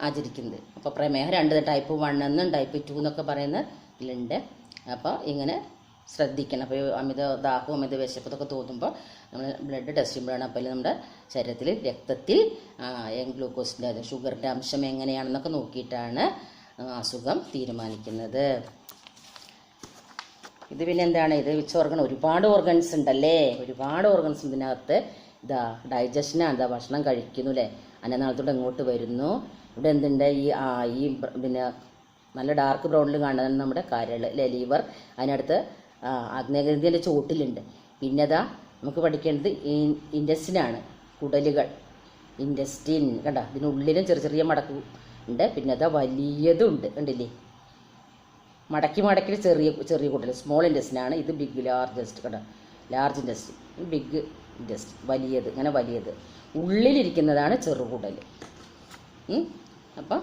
ആചരിക്കുന്നത്. അപ്പോൾ പ്രമേഹം 2 ടൈപ്പ് 1 എന്നും ടൈപ്പ് 2 എന്നൊക്കെ പറയുന്ന ഇതിലുണ്ട്. അപ്പോൾ ഇങ്ങനെ ശ്രദ്ധിക്കണം. അപ്പോൾ അമിത ദാഹവും അമിത വിശപ്പതൊക്കെ തോന്നുമ്പോൾ നമ്മൾ ബ്ലഡ് ടെസ്റ്റ് ചെയ്യുമ്പോഴാണ് അപ്പോൾ നമ്മുടെ ശരീരത്തിൽ രക്തത്തിൽ ഗ്ലൂക്കോസിൻ്റെ ഷുഗറിൻ്റെ അംശം എങ്ങനെയാണെന്നൊക്കെ നോക്കിയിട്ടാണ് അസുഖം തീരുമാനിക്കുന്നത്. ഇത് പിന്നെ എന്താണ്, ഇത് വിച്ച് ഓർഗൻ, ഒരുപാട് ഓർഗൻസ് ഉണ്ടല്ലേ, ഒരുപാട് ഓർഗൻസ് ഇതിനകത്ത്. ഇതാ ഡൈജഷനാണ്, ഇതാ ഭക്ഷണം കഴിക്കുന്നു അല്ലേ, അന്നനാളത്തോടെ ഇങ്ങോട്ട് വരുന്നു. ഇവിടെ എന്തുണ്ട്, ഈ പിന്നെ നല്ല ഡാർക്ക് ബ്രൗണിൽ കാണുന്നത് നമ്മുടെ കരൾ അല്ലേ, ലിവർ. അതിനടുത്ത് ആഗ്നേയഗ്രന്ഥിൻ്റെ ചോട്ടിലുണ്ട്. പിന്നെ അതാ നമുക്ക് പഠിക്കേണ്ടത് ഇൻറ്റസ്റ്റിനാണ്, കുടലുകൾ, ഇൻറ്റസ്റ്റിൻ കണ്ട, ഇതിനുള്ളിലും ചെറിയ ചെറിയ മടക്ക് ഉണ്ട്. പിന്നെ അതാ വലിയതുണ്ട്, കണ്ടില്ലേ, മടക്കി മടക്കി ചെറിയ ചെറിയ കുടൽ, സ്മോൾ ഇൻറ്റസ്റ്റിനാണ്. ഇത് ബിഗ് ലാർജസ്റ്റ് കണ്ട, ലാർജ് ഇൻറ്റസ്റ്റിൻ, ബിഗ് ഇൻറ്റസ്റ്റിൻ, വലിയത്, ഇങ്ങനെ വലിയത്. ഉള്ളിലിരിക്കുന്നതാണ് ചെറുകുടൽ. അപ്പം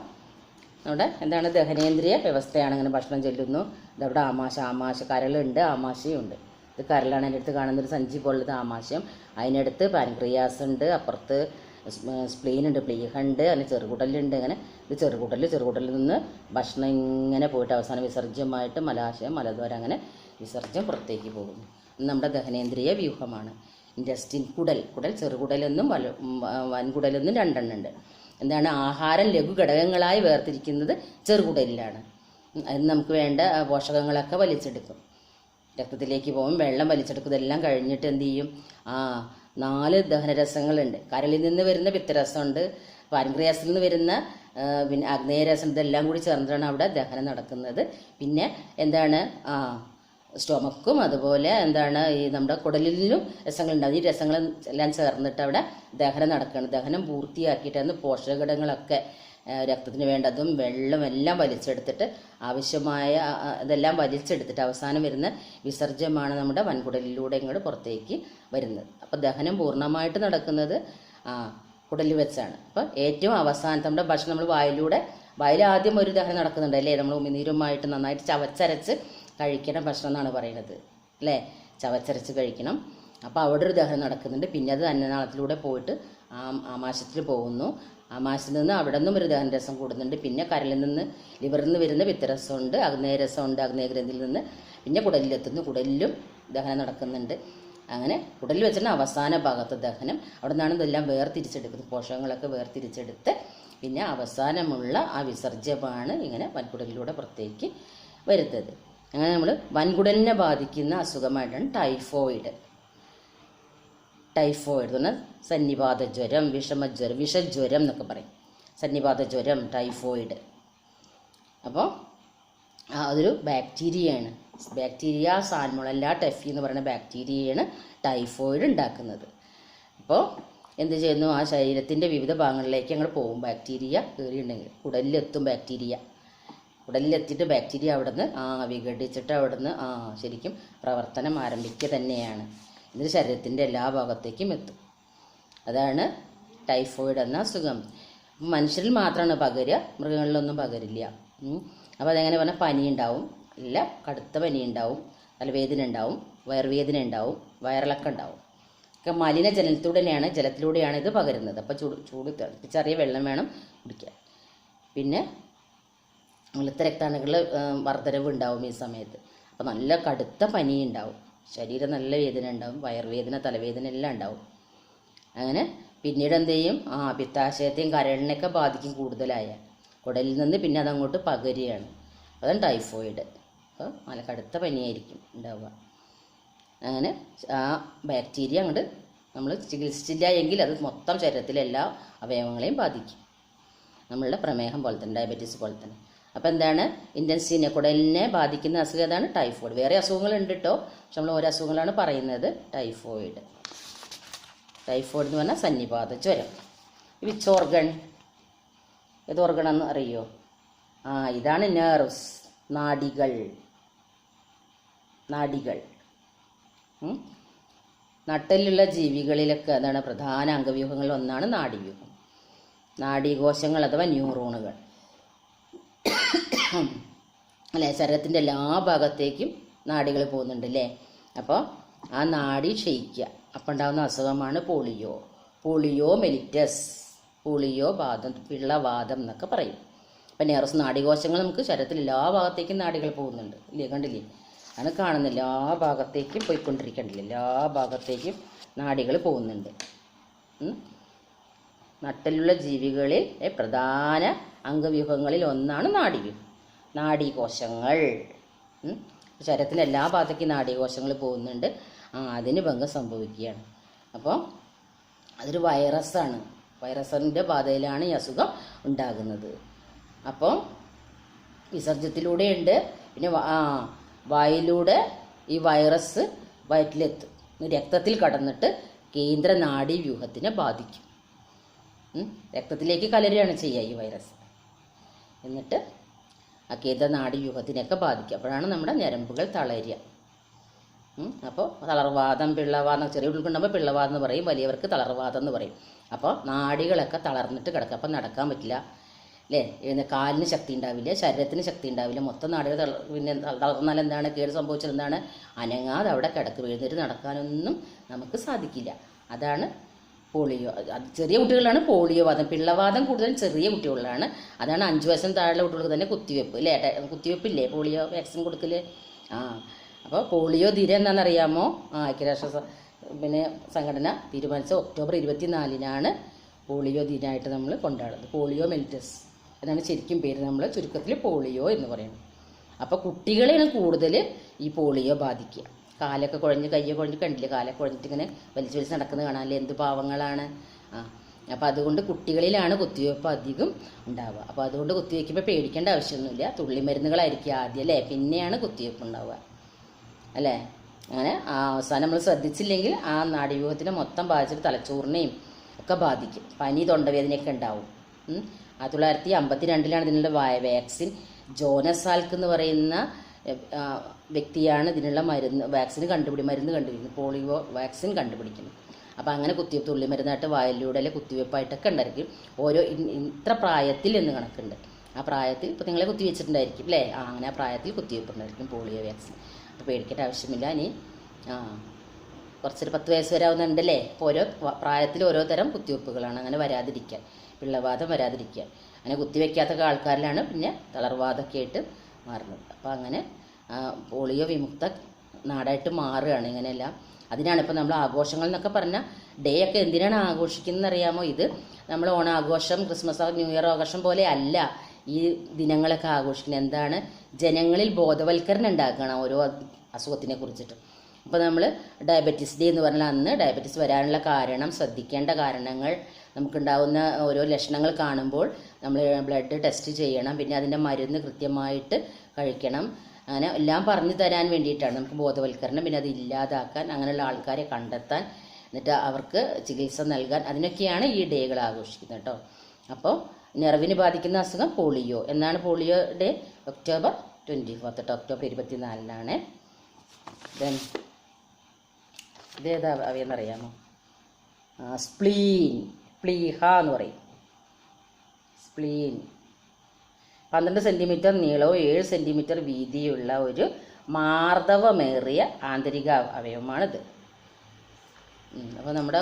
നമ്മുടെ എന്താണ് ദഹനേന്ദ്രിയ വ്യവസ്ഥയാണ്. ഇങ്ങനെ ഭക്ഷണം ചെല്ലുന്നു. ഇതവിടെ ആമാശ കരളുണ്ട്, ആമാശയുണ്ട്. ഇത് കരളാണ്. എൻ്റെ അടുത്ത് കാണുന്നൊരു സഞ്ചി പോലുള്ളത് ആമാശയം. അതിനടുത്ത് പാൻക്രിയാസ് ഉണ്ട്, അപ്പുറത്ത് സ്പ്ലീൻ ഉണ്ട്, പ്ലീഹുണ്ട്, അങ്ങനെ ചെറുകുടലുണ്ട്. അങ്ങനെ ഇത് ചെറുകുടലിൽ നിന്ന് ഭക്ഷണം ഇങ്ങനെ പോയിട്ട് അവസാനം വിസർജ്യമായിട്ട് മലാശയം, മലദ്വാരം, അങ്ങനെ വിസർജ്യം പുറത്തേക്ക് പോകുന്നു. നമ്മുടെ ദഹനേന്ദ്രിയ വ്യൂഹമാണ്. ഇൻറ്റസ്റ്റിൻ, കുടൽ, ചെറുകുടലെന്നും വൻകുടലെന്നും രണ്ടെണ്ണം ഉണ്ട്. എന്താണ്, ആഹാരം ലഘു ഘടകങ്ങളായി വേർതിരിക്കുന്നത് ചെറുകുടലിലാണ്. അതിന് നമുക്ക് വേണ്ട പോഷകങ്ങളൊക്കെ വലിച്ചെടുക്കും, രക്തത്തിലേക്ക് പോകും, വെള്ളം വലിച്ചെടുക്കും. ഇതെല്ലാം കഴിഞ്ഞിട്ട് എന്ത് ചെയ്യും, 4 ദഹനരസങ്ങളുണ്ട്. കരളിൽ നിന്ന് വരുന്ന പിത്തരസമുണ്ട്, പാൻക്രിയാസിൽ നിന്ന് വരുന്ന പിന്നെ ആഗ്നേയരസം, ഇതെല്ലാം കൂടി ചേർന്നിട്ടാണ് അവിടെ ദഹനം നടക്കുന്നത്. പിന്നെ എന്താണ്, സ്റ്റൊമക്കും അതുപോലെ എന്താണ് ഈ നമ്മുടെ കുടലിലും രസങ്ങളുണ്ടാകും. ഈ രസങ്ങൾ എല്ലാം ചേർന്നിട്ട് അവിടെ ദഹനം നടക്കുകയാണ്. ദഹനം പൂർത്തിയാക്കിയിട്ടാണ് പോഷകഘടകങ്ങളൊക്കെ രക്തത്തിന് വേണ്ടതും വെള്ളം എല്ലാം വലിച്ചെടുത്തിട്ട് ആവശ്യമായ ഇതെല്ലാം വലിച്ചെടുത്തിട്ട് അവസാനം വരുന്ന വിസർജ്യമാണ് നമ്മുടെ വൻകുടലിലൂടെ ഇങ്ങോട്ട് പുറത്തേക്ക് വരുന്നത്. അപ്പോൾ ദഹനം പൂർണ്ണമായിട്ട് നടക്കുന്നത് കുടലിൽ വെച്ചാണ്. അപ്പോൾ ഏറ്റവും അവസാനത്തെ നമ്മുടെ ഭക്ഷണം നമ്മൾ വായിൽ ആദ്യം ഒരു ദഹനം നടക്കുന്നുണ്ട് അല്ലേ, നമ്മൾ ഉമിനീരുമായിട്ട് നന്നായിട്ട് ചവച്ചരച്ച് കഴിക്കണം ഭക്ഷണം എന്നാണ് പറയുന്നത് അല്ലേ, ചവച്ചരച്ച് കഴിക്കണം. അപ്പോൾ അവിടെ ഒരു ദഹനം നടക്കുന്നുണ്ട്. പിന്നെ അത് അന്നനാളത്തിലൂടെ പോയിട്ട് ആമാശയത്തിൽ പോകുന്നു. ആമാശയത്തിൽ നിന്ന് അവിടെ നിന്നും ഒരു ദഹനരസം കൂടുന്നുണ്ട്. പിന്നെ കരളിൽ നിന്ന്, ലിവറിൽ നിന്ന് വരുന്ന പിത്തരസമുണ്ട്, ആഗ്നേയരസമുണ്ട്, ആഗ്നേയഗ്രന്ഥിയിൽ നിന്ന് പിന്നെ കുടലിലെത്തുന്നു. കുടലിലും ദഹനം നടക്കുന്നുണ്ട്. അങ്ങനെ കുടലിൽ വെച്ചാണ് അവസാന ഭാഗത്ത് ദഹനം. അവിടെ നിന്നാണ് ഇതെല്ലാം വേർതിരിച്ചെടുക്കുന്നത്, പോഷകങ്ങളൊക്കെ വേർതിരിച്ചെടുത്ത് പിന്നെ അവസാനമുള്ള ആ വിസർജ്യമാണ് ഇങ്ങനെ വൻകുടലിലൂടെ പുറത്തേക്ക് വരുന്നത്. അങ്ങനെ നമ്മൾ വൻകുടലിനെ ബാധിക്കുന്ന അസുഖമായിട്ടാണ് ടൈഫോയിഡ് എന്ന് പറഞ്ഞാൽ സന്നിപാത ജ്വരം, വിഷമജ്വരം, വിഷജ്വരം എന്നൊക്കെ പറയും. സന്നിപാത ജ്വരം, ടൈഫോയിഡ്. അപ്പോൾ അതൊരു ബാക്ടീരിയയാണ്. ബാക്ടീരിയ സാൽമൊണല്ല ടൈഫി എന്ന് പറയുന്ന ബാക്ടീരിയയാണ് ടൈഫോയിഡ് ഉണ്ടാക്കുന്നത്. അപ്പോൾ എന്ത് ചെയ്യുന്നു, ആ ശരീരത്തിൻ്റെ വിവിധ ഭാഗങ്ങളിലേക്ക് അങ്ങോട്ട് പോകും. ബാക്ടീരിയ കയറിയിട്ടുണ്ടെങ്കിൽ കുടലിലെത്തും. കുടലിലെത്തിയിട്ട് ബാക്ടീരിയ അവിടെ നിന്ന് വിഘടിച്ചിട്ട് അവിടെ നിന്ന് ശരിക്കും പ്രവർത്തനം ആരംഭിക്കുക തന്നെയാണ്. ഇത് ശരീരത്തിൻ്റെ എല്ലാ ഭാഗത്തേക്കും എത്തും. അതാണ് ടൈഫോയിഡ് എന്ന അസുഖം. മനുഷ്യരിൽ മാത്രമാണ് പകരുക, മൃഗങ്ങളിലൊന്നും പകരില്ല. അപ്പോൾ അതെങ്ങനെ പറഞ്ഞാൽ പനി ഉണ്ടാവും, നല്ല കടുത്ത പനി ഉണ്ടാവും, തലവേദന ഉണ്ടാവും, വയറുവേദന ഉണ്ടാവും, വയറിളക്കം ഉണ്ടാവും. ഒക്കെ ജലത്തിലൂടെയാണ് ഇത് പകരുന്നത്. അപ്പോൾ ചൂട് തിളപ്പിച്ചറിയ വെള്ളം വേണം കുടിക്കാൻ. പിന്നെ വെളുത്ത രക്താണുക്കൾ വർദ്ധനവ് ഉണ്ടാവും ഈ സമയത്ത്. അപ്പോൾ നല്ല കടുത്ത പനി ഉണ്ടാവും, ശരീരം നല്ല വേദന ഉണ്ടാവും, വയറുവേദന, തലവേദന എല്ലാം ഉണ്ടാവും. അങ്ങനെ പിന്നീട് എന്ത് ചെയ്യും, പിത്താശയത്തെയും കരളിനെയൊക്കെ ബാധിക്കും കൂടുതലായ. കുടലിൽ നിന്ന് പിന്നെ അതങ്ങോട്ട് പകരുകയാണ്. അതാണ് ടൈഫോയിഡ്. അപ്പോൾ നല്ല കടുത്ത പനിയായിരിക്കും ഉണ്ടാവുക. അങ്ങനെ ആ ബാക്ടീരിയ അങ്ങോട്ട് നമ്മൾ ചികിത്സിച്ചില്ല എങ്കിൽ അത് മൊത്തം ശരീരത്തിലെ എല്ലാ അവയവങ്ങളെയും ബാധിക്കും. നമ്മളുടെ പ്രമേഹം പോലെ തന്നെ, ഡയബറ്റീസ് പോലെ തന്നെ. അപ്പോൾ എന്താണ്, ഇൻറ്റൻസിനെ കുടലിനെ ബാധിക്കുന്ന അസുഖം ഏതാണ്, ടൈഫോയിഡ്. വേറെ അസുഖങ്ങളുണ്ട് കേട്ടോ, പക്ഷെ നമ്മൾ ഓരോ അസുഖങ്ങളാണ് പറയുന്നത്. ടൈഫോയിഡ് എന്ന് പറഞ്ഞാൽ സന്നിപാത ജ്വരം. വിച്ച് ഓർഗൺ, ഏത് ഓർഗണെന്ന് അറിയോ? ഇതാണ് നെർവ്സ്, നാഡികൾ. നട്ടലുള്ള ജീവികളിലൊക്കെ അതാണ് പ്രധാന അംഗവ്യൂഹങ്ങളിൽ ഒന്നാണ് നാഡീവ്യൂഹം. നാഡീകോശങ്ങൾ അഥവാ ന്യൂറോണുകൾ അല്ലേ, ശരീരത്തിൻ്റെ എല്ലാ ഭാഗത്തേക്കും നാഡികൾ പോകുന്നുണ്ട് അല്ലേ. അപ്പോൾ ആ നാഡി ക്ഷയിക്കുക, അപ്പം ഉണ്ടാകുന്ന അസുഖമാണ് പോളിയോ മെലിറ്റസ്, പിള്ളവാദം എന്നൊക്കെ പറയും. അപ്പം നെർവ്സ്, നാഡീകോശങ്ങൾ നമുക്ക് ശരീരത്തിൽ എല്ലാ ഭാഗത്തേക്കും നാഡികൾ പോകുന്നുണ്ട് ഇല്ലേ, കണ്ടില്ലേ. ആണ് കാണുന്ന എല്ലാ ഭാഗത്തേക്കും പോയിക്കൊണ്ടിരിക്കണ്ടില്ല, എല്ലാ ഭാഗത്തേക്കും നാഡികൾ പോകുന്നുണ്ട്. നട്ടലുള്ള ജീവികളിൽ പ്രധാന അംഗവ്യൂഹങ്ങളിൽ ഒന്നാണ് നാഡീകോശങ്ങൾ. ശരീരത്തിൻ്റെ എല്ലാ ഭാഗത്തേക്കും നാഡീകോശങ്ങൾ പോകുന്നുണ്ട്. അതിന് ഭംഗം സംഭവിക്കുകയാണ്. അപ്പോൾ അതൊരു വൈറസാണ്. വൈറസിൻ്റെ ബാധയിലാണ് ഈ അസുഖം ഉണ്ടാകുന്നത്. അപ്പോൾ വിസർജ്യത്തിലൂടെയുണ്ട്, പിന്നെ വായിലൂടെ ഈ വൈറസ് വയറ്റിലെത്തും, രക്തത്തിൽ കടന്നിട്ട് കേന്ദ്ര നാഡീവ്യൂഹത്തിനെ ബാധിക്കും. രക്തത്തിലേക്ക് കലരുകയാണ് ചെയ്യുക ഈ വൈറസ്. എന്നിട്ട് ആ കേന്ദ്ര നാഡീവ്യൂഹത്തിനെയൊക്കെ ബാധിക്കും. അപ്പോഴാണ് നമ്മുടെ ഞരമ്പുകൾ തളരുക. അപ്പോൾ തളർവാദം, പിള്ളവാദം, ചെറിയ കുട്ടികൾക്കുണ്ടാകുമ്പോൾ പിള്ളവാദം എന്ന് പറയും, വലിയവർക്ക് തളർവാദം എന്ന് പറയും. അപ്പോൾ നാഡികളൊക്കെ തളർന്നിട്ട് കിടക്കുക. അപ്പം നടക്കാൻ പറ്റില്ല അല്ലേ, കാലിന് ശക്തി ഉണ്ടാവില്ല, ശരീരത്തിന് ശക്തി ഉണ്ടാവില്ല, മൊത്തം നാഡികൾ പിന്നെ തളർന്നാൽ എന്താണ്, കേട് സംഭവിച്ചാൽ എന്താണ്, അനങ്ങാതെ അവിടെ കിടക്കും. എഴുന്നേറ്റ് നടക്കാനൊന്നും നമുക്ക് സാധിക്കില്ല. അതാണ് പോളിയോ. ചെറിയ കുട്ടികളാണ് പോളിയോ വാദം. പിള്ളവാദം കൂടുതലും ചെറിയ കുട്ടികളിലാണ്. അതാണ് 5 വയസ്സിന് താഴെയുള്ള കുട്ടികൾക്ക് തന്നെ കുത്തിവെപ്പ് അല്ലേ, കുത്തിവെപ്പില്ലേ, പോളിയോ വാക്സിൻ കൊടുക്കൽ. അപ്പോൾ പോളിയോ ദിനം എന്താണെന്നറിയാമോ? ഐക്യരാഷ്ട്ര പിന്നെ സംഘടന തീരുമാനിച്ച ഒക്ടോബർ 24-നാണ് പോളിയോ ദിനമായിട്ട് നമ്മൾ കൊണ്ടാടുന്നത്. പോളിയോ മെലിറ്റസ് എന്നാണ് ശരിക്കും പേര്, നമ്മൾ ചുരുക്കത്തിൽ പോളിയോ എന്ന് പറയുന്നത്. അപ്പോൾ കുട്ടികളെയാണ് കൂടുതൽ ഈ പോളിയോ ബാധിക്കുക. കാലൊക്കെ കുഴഞ്ഞ്, കയ്യൊക്കെ കുഴഞ്ഞ്, കണ്ടില്ലേ, കാലൊക്കെ കുഴഞ്ഞിട്ട് ഇങ്ങനെ വലിച്ച് നടക്കുന്നത് കാണാമല്ലേ, എന്ത് പാവങ്ങളാണ്. അപ്പോൾ അതുകൊണ്ട് കുട്ടികളിലാണ് കുത്തിവയ്പ്പ് അധികം ഉണ്ടാവുക. അപ്പോൾ അതുകൊണ്ട് കുത്തിവയ്ക്കുമ്പോൾ പേടിക്കേണ്ട ആവശ്യമൊന്നുമില്ല. തുള്ളിമരുന്നുകളായിരിക്കും ആദ്യം അല്ലേ, പിന്നെയാണ് കുത്തിവയ്പ്പ് ഉണ്ടാവുക അല്ലേ. അങ്ങനെ അവസാനം നമ്മൾ ശ്രദ്ധിച്ചില്ലെങ്കിൽ ആ നാഡീവ്യൂഹത്തിനെ മൊത്തം ബാധിച്ചിട്ട് തലച്ചോറിനെയും ഒക്കെ ബാധിക്കും. പനി, തൊണ്ടവേദനയൊക്കെ ഉണ്ടാവും. 1952-ലാണ് ഇതിനുള്ള വാക്സിൻ. ജോനസ് സാൽക്ക് എന്ന് പറയുന്ന വ്യക്തിയാണ് ഇതിനുള്ള മരുന്ന് കണ്ടുപിടിക്കുന്നത്, പോളിയോ വാക്സിൻ കണ്ടുപിടിക്കുന്നത്. അപ്പോൾ അങ്ങനെ കുത്തിവയ്പ്പ് തുള്ളിമരുന്നായിട്ട് വായിലൂടെ അല്ലെ കുത്തിവയ്പ്പായിട്ടൊക്കെ ഉണ്ടായിരിക്കും. ഇത്ര പ്രായത്തിൽ എന്ന് കണക്കുണ്ട്. ആ പ്രായത്തിൽ ഇപ്പോൾ നിങ്ങളെ കുത്തിവെച്ചിട്ടുണ്ടായിരിക്കും അല്ലേ. അങ്ങനെ ആ പ്രായത്തിൽ കുത്തിവയ്പ്പ് ഉണ്ടായിരിക്കും പോളിയോ വാക്സിൻ. അപ്പോൾ പേടിക്കേണ്ട ആവശ്യമില്ല. ഇനി കുറച്ചൊരു 10 വയസ്സ് വരെ ആവുന്നുണ്ടല്ലേ. അപ്പോൾ ഓരോ പ്രായത്തിൽ ഓരോ തരം കുത്തിവയ്പ്പുകളാണ്, അങ്ങനെ വരാതിരിക്കാൻ, പിള്ളവാദം വരാതിരിക്കാൻ. അങ്ങനെ കുത്തിവെക്കാത്ത ആൾക്കാരിലാണ് പിന്നെ തളർവാദമൊക്കെ ആയിട്ട് മാറുന്നത്. അപ്പോൾ അങ്ങനെ പോളിയോ വിമുക്ത നാടായിട്ട് മാറുകയാണ് ഇങ്ങനെയെല്ലാം. അതിനാണ് ഇപ്പോൾ നമ്മൾ ആഘോഷങ്ങൾ എന്നൊക്കെ പറഞ്ഞാൽ ഡേ ഒക്കെ എന്തിനാണ് ആഘോഷിക്കുന്നത് അറിയാമോ? ഇത് നമ്മൾ ഓണാഘോഷം, ക്രിസ്മസ്, ന്യൂ ഇയർ ആഘോഷം പോലെ അല്ല ഈ ദിനങ്ങളൊക്കെ ആഘോഷിക്കുന്നത്. എന്താണ്, ജനങ്ങളിൽ ബോധവൽക്കരണം ഉണ്ടാക്കുകയാണ് ഓരോ അസുഖത്തിനെ കുറിച്ചിട്ട്. അപ്പോൾ നമ്മൾ ഡയബറ്റീസ് ഡേ എന്ന് പറഞ്ഞാൽ അന്ന് ഡയബറ്റീസ് വരാനുള്ള കാരണം, ശ്രദ്ധിക്കേണ്ട കാരണങ്ങൾ, നമുക്കുണ്ടാകുന്ന ഓരോ ലക്ഷണങ്ങൾ കാണുമ്പോൾ നമ്മൾ ബ്ലഡ് ടെസ്റ്റ് ചെയ്യണം, പിന്നെ അതിൻ്റെ മരുന്ന് കൃത്യമായിട്ട് കഴിക്കണം. അങ്ങനെ എല്ലാം പറഞ്ഞു തരാൻ വേണ്ടിയിട്ടാണ് നമുക്ക് ബോധവൽക്കരണം. പിന്നെ അത് ഇല്ലാതാക്കാൻ, അങ്ങനെയുള്ള ആൾക്കാരെ കണ്ടെത്താൻ, എന്നിട്ട് അവർക്ക് ചികിത്സ നൽകാൻ, അതിനൊക്കെയാണ് ഈ ഡേകൾ ആഘോഷിക്കുന്നത് കേട്ടോ. അപ്പോൾ നെർവിന് ബാധിക്കുന്ന അസുഖം പോളിയോ എന്നാണ്. പോളിയോ ഡേ ഒക്ടോബർ 24 ഒക്ടോബർ 24-നാണ്. ദെൻ ഇതേതാ അവയെന്നറിയാമോ? പ്ലീഹ എന്ന് പറയും. സ്പ്ലീൻ 12 സെൻറ്റിമീറ്റർ നീളവും 7 സെൻറ്റിമീറ്റർ വീതിയുള്ള ഒരു മാർദ്ദവമേറിയ ആന്തരിക അവയവമാണിത്. അപ്പോൾ നമ്മുടെ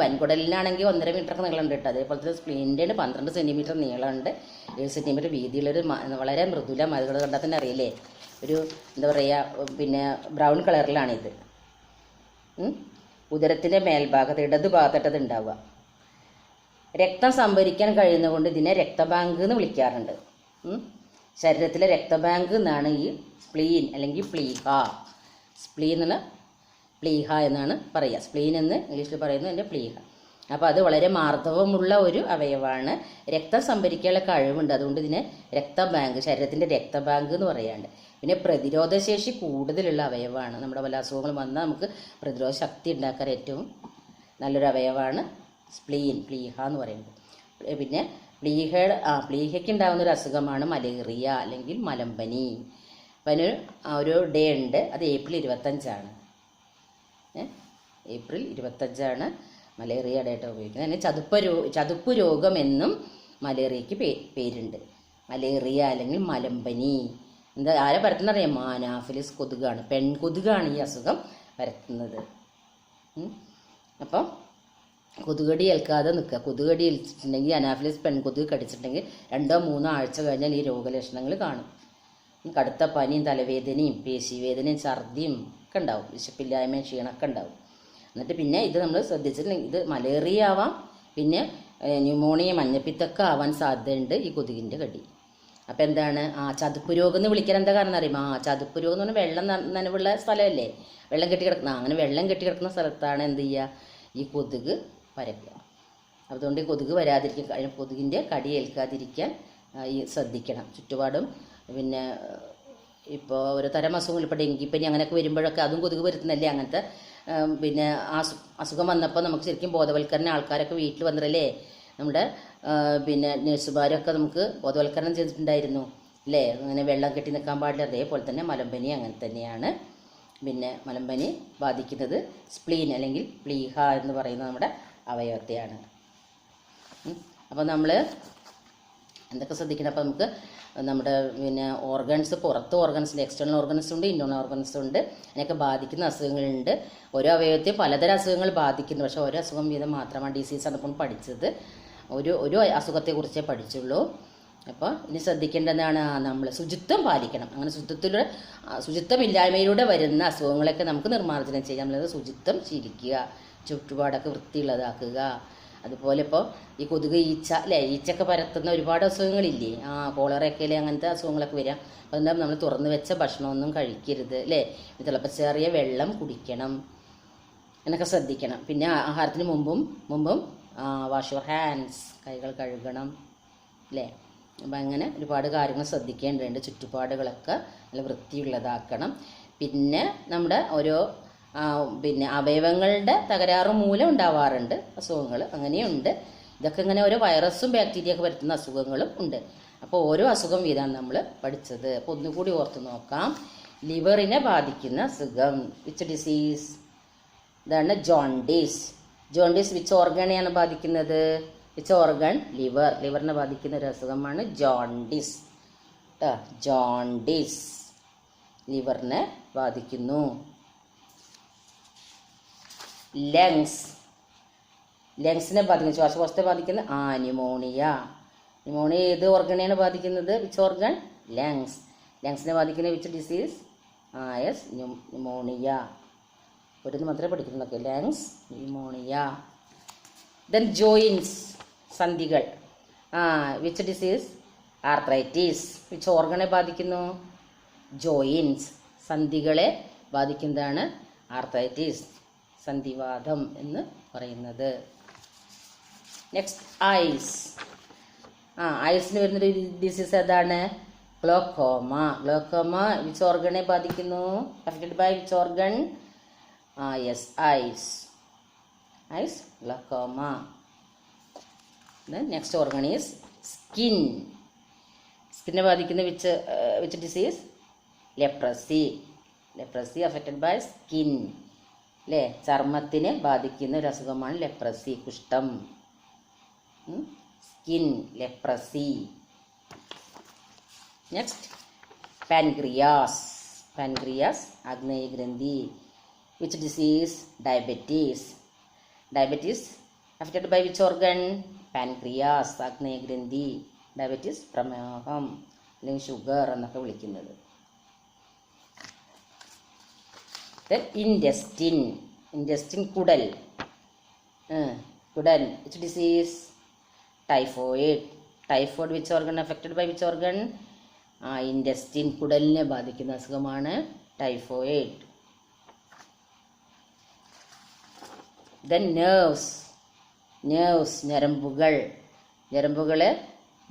വൻകുടലിനാണെങ്കിൽ 1.5 മീറ്ററൊക്കെ നീളമുണ്ട് കേട്ടോ. അതേപോലെ തന്നെ സ്പ്ലീനിൻ്റെ 12 സെൻറ്റിമീറ്റർ നീളമുണ്ട്, 7 സെൻറ്റിമീറ്റർ വീതിയുള്ളൊരു വളരെ മൃദുല മരുകൾ കണ്ടാൽ തന്നെ അറിയില്ലേ, ഒരു എന്താ പറയുക, പിന്നെ ബ്രൗൺ കളറിലാണിത്. ഉദരത്തിൻ്റെ മേൽഭാഗത്ത് ഇടതു ഭാഗത്തത് ഉണ്ടാവുക. രക്തം സംഭരിക്കാൻ കഴിയുന്നതുകൊണ്ട് ഇതിനെ രക്തബാങ്ക് എന്ന് വിളിക്കാറുണ്ട്. ശരീരത്തിലെ രക്തബാങ്ക് എന്നാണ് ഈ സ്പ്ലീൻ അല്ലെങ്കിൽ പ്ലീഹ എന്നാണ് പറയുക. സ്പ്ലീൻ എന്ന് ഇംഗ്ലീഷിൽ പറയുന്നത് എൻ്റെ പ്ലീഹ. അപ്പോൾ അത് വളരെ മാർദ്ദവമുള്ള ഒരു അവയവമാണ്. രക്തം സംഭരിക്കാനുള്ള കഴിവുണ്ട്, അതുകൊണ്ട് ഇതിനെ രക്തബാങ്ക്, ശരീരത്തിൻ്റെ രക്തബാങ്ക് എന്ന് പറയാണ്ട്. പിന്നെ പ്രതിരോധശേഷി കൂടുതലുള്ള അവയവമാണ്. നമ്മുടെ പല അസുഖങ്ങൾ വന്നാൽ നമുക്ക് പ്രതിരോധ ശക്തി ഉണ്ടാക്കാൻ ഏറ്റവും നല്ലൊരു അവയവമാണ് പ്ലീഹ എന്ന് പറയുന്നത്. പിന്നെ പ്ലീഹയ്ക്ക് ഉണ്ടാകുന്ന ഒരു അസുഖമാണ് മലേറിയ അല്ലെങ്കിൽ മലമ്പനി. അപ്പം അതിന് ഒരു ഡേ ഉണ്ട്, അത് ഏപ്രിൽ 25-ആണ്. ഏപ്രിൽ 25-ആണ് മലേറിയ ഡേ ആയിട്ട് ഉപയോഗിക്കുന്നത്. അതിന് ചതുപ്പ് രോഗം എന്നും മലേറിയയ്ക്ക് പേരുണ്ട്. മലേറിയ അല്ലെങ്കിൽ മലമ്പനി ആരെ പരത്തുന്നറിയാം? അനാഫിലിസ് കൊതുകാണ്, പെൺകൊതുകാണ് ഈ അസുഖം പരത്തുന്നത്. അപ്പം കൊതുകടി ഏൽക്കാതെ നിൽക്കുക. കൊതുകടി ഏൽച്ചിട്ടുണ്ടെങ്കിൽ, അനാഫിലിസ് പെൺകൊതുക് കടിച്ചിട്ടുണ്ടെങ്കിൽ 2-3 ആഴ്ച കഴിഞ്ഞാൽ ഈ രോഗലക്ഷണങ്ങൾ കാണും. കടുത്ത പനിയും തലവേദനയും പേശിവേദനയും ഛർദിയും ഒക്കെ ഉണ്ടാവും, വിശപ്പില്ലായ്മയും ക്ഷീണമൊക്കെ ഉണ്ടാവും. എന്നിട്ട് പിന്നെ ഇത് നമ്മൾ ശ്രദ്ധിച്ചിട്ടുണ്ടെങ്കിൽ ഇത് മലേറിയ ആവാം, പിന്നെ ന്യൂമോണിയ മഞ്ഞപ്പിത്തൊക്കെ ആവാൻ സാധ്യതയുണ്ട് ഈ കൊതുകിൻ്റെ കടി. അപ്പോൾ എന്താണ് ചതുപ്പ് രോഗം എന്ന് വിളിക്കാൻ എന്താ കാരണം അറിയുമോ? ചതുപ്പ് രോഗം എന്ന് പറഞ്ഞാൽ വെള്ളം നനവുള്ള സ്ഥലമല്ലേ, വെള്ളം കെട്ടിക്കിടക്കുന്ന, അങ്ങനെ വെള്ളം കെട്ടിക്കിടക്കുന്ന സ്ഥലത്താണ് എന്ത് ചെയ്യുക, ഈ കൊതുക് പരക്കുക. അതുകൊണ്ട് ഈ കൊതുക് വരാതിരിക്കാൻ, കൊതുകിൻ്റെ കടി ഏൽക്കാതിരിക്കാൻ ഈ ശ്രദ്ധിക്കണം. ചുറ്റുപാടും പിന്നെ ഇപ്പോൾ ഓരോ തരം അസുഖങ്ങൾ, ഇപ്പോൾ ഡെങ്കിപ്പനി അങ്ങനെയൊക്കെ വരുമ്പോഴൊക്കെ അതും കൊതുക് വരുത്തുന്നല്ലേ. അങ്ങനത്തെ പിന്നെ അസുഖം വന്നപ്പോൾ നമുക്ക് ശരിക്കും ബോധവൽക്കരണം ആൾക്കാരൊക്കെ വീട്ടിൽ വന്നിട്ടല്ലേ, നമ്മുടെ പിന്നെ നഴ്സുമാരൊക്കെ നമുക്ക് ബോധവൽക്കരണം ചെയ്തിട്ടുണ്ടായിരുന്നു അല്ലേ, അങ്ങനെ വെള്ളം കെട്ടി നിൽക്കാൻ പാടില്ല. അതേപോലെ തന്നെ മലമ്പനി അങ്ങനെ തന്നെയാണ്. പിന്നെ മലമ്പനി ബാധിക്കുന്നത് സ്പ്ലീൻ അല്ലെങ്കിൽ പ്ലീഹ എന്ന് പറയുന്ന നമ്മുടെ അവയവത്തെയാണ്. അപ്പോൾ നമ്മൾ എന്തൊക്കെ ശ്രദ്ധിക്കണം? അപ്പോൾ നമുക്ക് നമ്മുടെ പിന്നെ ഓർഗൻസ്, പുറത്ത് ഓർഗൻസിൻ്റെ എക്സ്റ്റേണൽ ഓർഗൻസ് ഉണ്ട്, ഇൻറ്റേർണൽ ഓർഗൻസ് ഉണ്ട്. അതിനൊക്കെ ബാധിക്കുന്ന അസുഖങ്ങളുണ്ട്. ഓരോ അവയവത്തെയും പലതരം അസുഖങ്ങൾ ബാധിക്കുന്നു. പക്ഷേ ഓരോ അസുഖം വീതം മാത്രമാണ് ഡിസീസാണ് ഇപ്പോൾ പഠിച്ചത്. ഒരു അസുഖത്തെക്കുറിച്ചേ പഠിച്ചുള്ളൂ. അപ്പോൾ ഇനി ശ്രദ്ധിക്കേണ്ടതാണ് നമ്മൾ ശുചിത്വം പാലിക്കണം. അങ്ങനെ ശുചിത്വമില്ലായ്മയിലൂടെ വരുന്ന അസുഖങ്ങളൊക്കെ നമുക്ക് നിർമ്മാർജ്ജനം ചെയ്യാം. നമ്മളത് ശുചിത്വം ശീലിക്കുക, ചുറ്റുപാടൊക്കെ വൃത്തിയുള്ളതാക്കുക. അതുപോലെ ഇപ്പോൾ ഈ കൊതുക്, ഈച്ച അല്ലേ, ഈച്ചയൊക്കെ പരത്തുന്ന ഒരുപാട് അസുഖങ്ങളില്ലേ, കോളറയൊക്കെ അല്ലേ, അങ്ങനത്തെ അസുഖങ്ങളൊക്കെ വരാം. അപ്പോൾ എന്താ, നമ്മൾ തുറന്നു വെച്ച ഭക്ഷണമൊന്നും കഴിക്കരുത് അല്ലേ, തിളപ്പിച്ചേറിയ വെള്ളം കുടിക്കണം എന്നൊക്കെ ശ്രദ്ധിക്കണം. പിന്നെ ആഹാരത്തിന് മുമ്പും വാഷ് യുവർ ഹാൻഡ്സ്, കൈകൾ കഴുകണം അല്ലേ. അപ്പം അങ്ങനെ ഒരുപാട് കാര്യങ്ങൾ ശ്രദ്ധിക്കേണ്ടതുണ്ട്. ചുറ്റുപാടുകളൊക്കെ നല്ല വൃത്തിയുള്ളതാക്കണം. പിന്നെ നമ്മുടെ ഓരോ പിന്നെ അവയവങ്ങളുടെ തകരാറ് മൂലം ഉണ്ടാവാറുണ്ട് അസുഖങ്ങൾ, അങ്ങനെയുണ്ട്. ഇതൊക്കെ ഇങ്ങനെ ഓരോ വൈറസും ബാക്ടീരിയ ഒക്കെ വരുത്തുന്ന അസുഖങ്ങളും ഉണ്ട്. അപ്പോൾ ഓരോ അസുഖം വീതമാണ് നമ്മൾ പഠിച്ചത്. അപ്പോൾ ഒന്നുകൂടി ഓർത്ത് നോക്കാം. ലിവറിനെ ബാധിക്കുന്ന അസുഖം, വിച്ച് ഡിസീസ്? ഇതാണ് ജോണ്ടിസ്. ജോണ്ടിസ് വിച്ച് ഓർഗനെയാണ് ബാധിക്കുന്നത്? Which organ? ലിവർ. ലിവറിനെ ബാധിക്കുന്ന ഒരു അസുഖമാണ് ജോണ്ടിസ്. ജോണ്ടിസ് ലിവറിനെ ബാധിക്കുന്നു. ലങ്സിനെ ബാധിക്കുന്ന, ശ്വാസകോശത്തെ ബാധിക്കുന്ന ന്യൂമോണിയ. ന്യൂമോണിയ ഏത് ഓർഗനെയാണ് ബാധിക്കുന്നത്? Which organ? ലങ്സ്. ലങ്സിനെ ബാധിക്കുന്ന വിച്ച് ഡിസീസ്? Yes, pneumonia. ഒരു മാത്രമേ പഠിക്കുന്നുള്ളൂ. Lungs, pneumonia. ദെൻ ജോയിൻസ്, സന്ധികൾ. Which disease? ആർത്രൈറ്റിസ്. വിച്ച് ഓർഗനെ ബാധിക്കുന്നു? ജോയിൻസ്, സന്ധികളെ ബാധിക്കുന്നതാണ് ആർത്രൈറ്റിസ്, സന്ധിവാതം എന്ന് പറയുന്നത്. Next ice. ഐസിന് വരുന്നൊരു ഡിസീസ് ഏതാണ്? ഗ്ലോക്കോമ. ഗ്ലോക്കോമ വിച്ച് ഓർഗനെ ബാധിക്കുന്നു? Affected by which organ? Yes, eyes. Eyes, glaucoma. Next organ is skin. സ്കിന്നെ ബാധിക്കുന്ന which disease? Leprosy. Leprosy affected by skin അല്ലേ. ചർമ്മത്തിനെ ബാധിക്കുന്ന ഒരു അസുഖമാണ് ലെപ്രസി, കുഷ്ഠം. Skin, leprosy. Next pancreas. Pancreas, ആഗ്നേയഗ്രന്ഥി. Which disease? Diabetes. Diabetes affected by which organ? Pancreas, ആഗ്നേയഗ്രന്ഥി. ഡയബറ്റീസ് പ്രമേഹം അല്ലെങ്കിൽ ഷുഗർ എന്നൊക്കെ വിളിക്കുന്നത്. ഇൻറ്റെസ്റ്റിൻ. ഇൻറ്റെസ്റ്റിൻ, കുടൽ. കുടൽ which disease? Typhoid. Typhoid which organ affected by which organ? Intestine, കുടലിനെ ബാധിക്കുന്ന അസുഖമാണ് ടൈഫോയിഡ്. Then nerves. നെർവ്സ്, ഞരമ്പുകൾ. ഞരമ്പുകളെ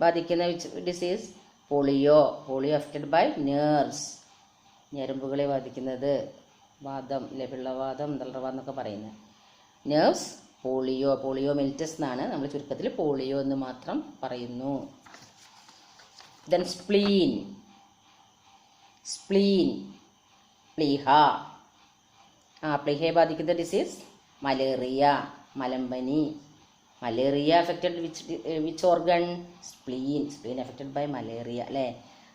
ബാധിക്കുന്ന which disease? Polio. Polio affected by nerves, ഞരമ്പുകളെ ബാധിക്കുന്നത്. വാദം അല്ലെ, പിള്ളവാദം, തളർവാദം എന്നൊക്കെ പറയുന്നത്. Nerves, polio. പോളിയോ മെലിറ്റസ് എന്നാണ് നമ്മൾ ചുരുക്കത്തിൽ പോളിയോ എന്ന് മാത്രം പറയുന്നു. Then spleen. സ്പ്ലീൻ, പ്ലീഹ. പ്ലീഹയെ ബാധിക്കുന്ന ഡിസീസ്? മലേറിയ, മലമ്പനി. Malaria affected which organ? Spleen. Spleen affected by malaria അല്ലേ.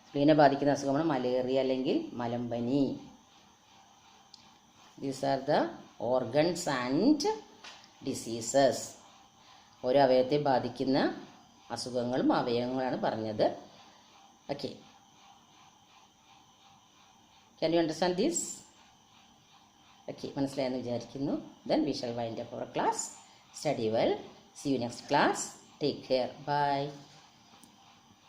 സ്പ്ലീനെ ബാധിക്കുന്ന അസുഖമാണ് മലേറിയ അല്ലെങ്കിൽ മലമ്പനി. These are the organs and diseases. ഓരോ അവയവത്തെ ബാധിക്കുന്ന അസുഖങ്ങളും അവയവങ്ങളാണ് പറഞ്ഞത്. Okay. Can you understand this? Okay, മനസ്സിലായെന്ന് വിചാരിക്കുന്നു. Then we shall wind up our class. Study well. See you next class. Take care. Bye.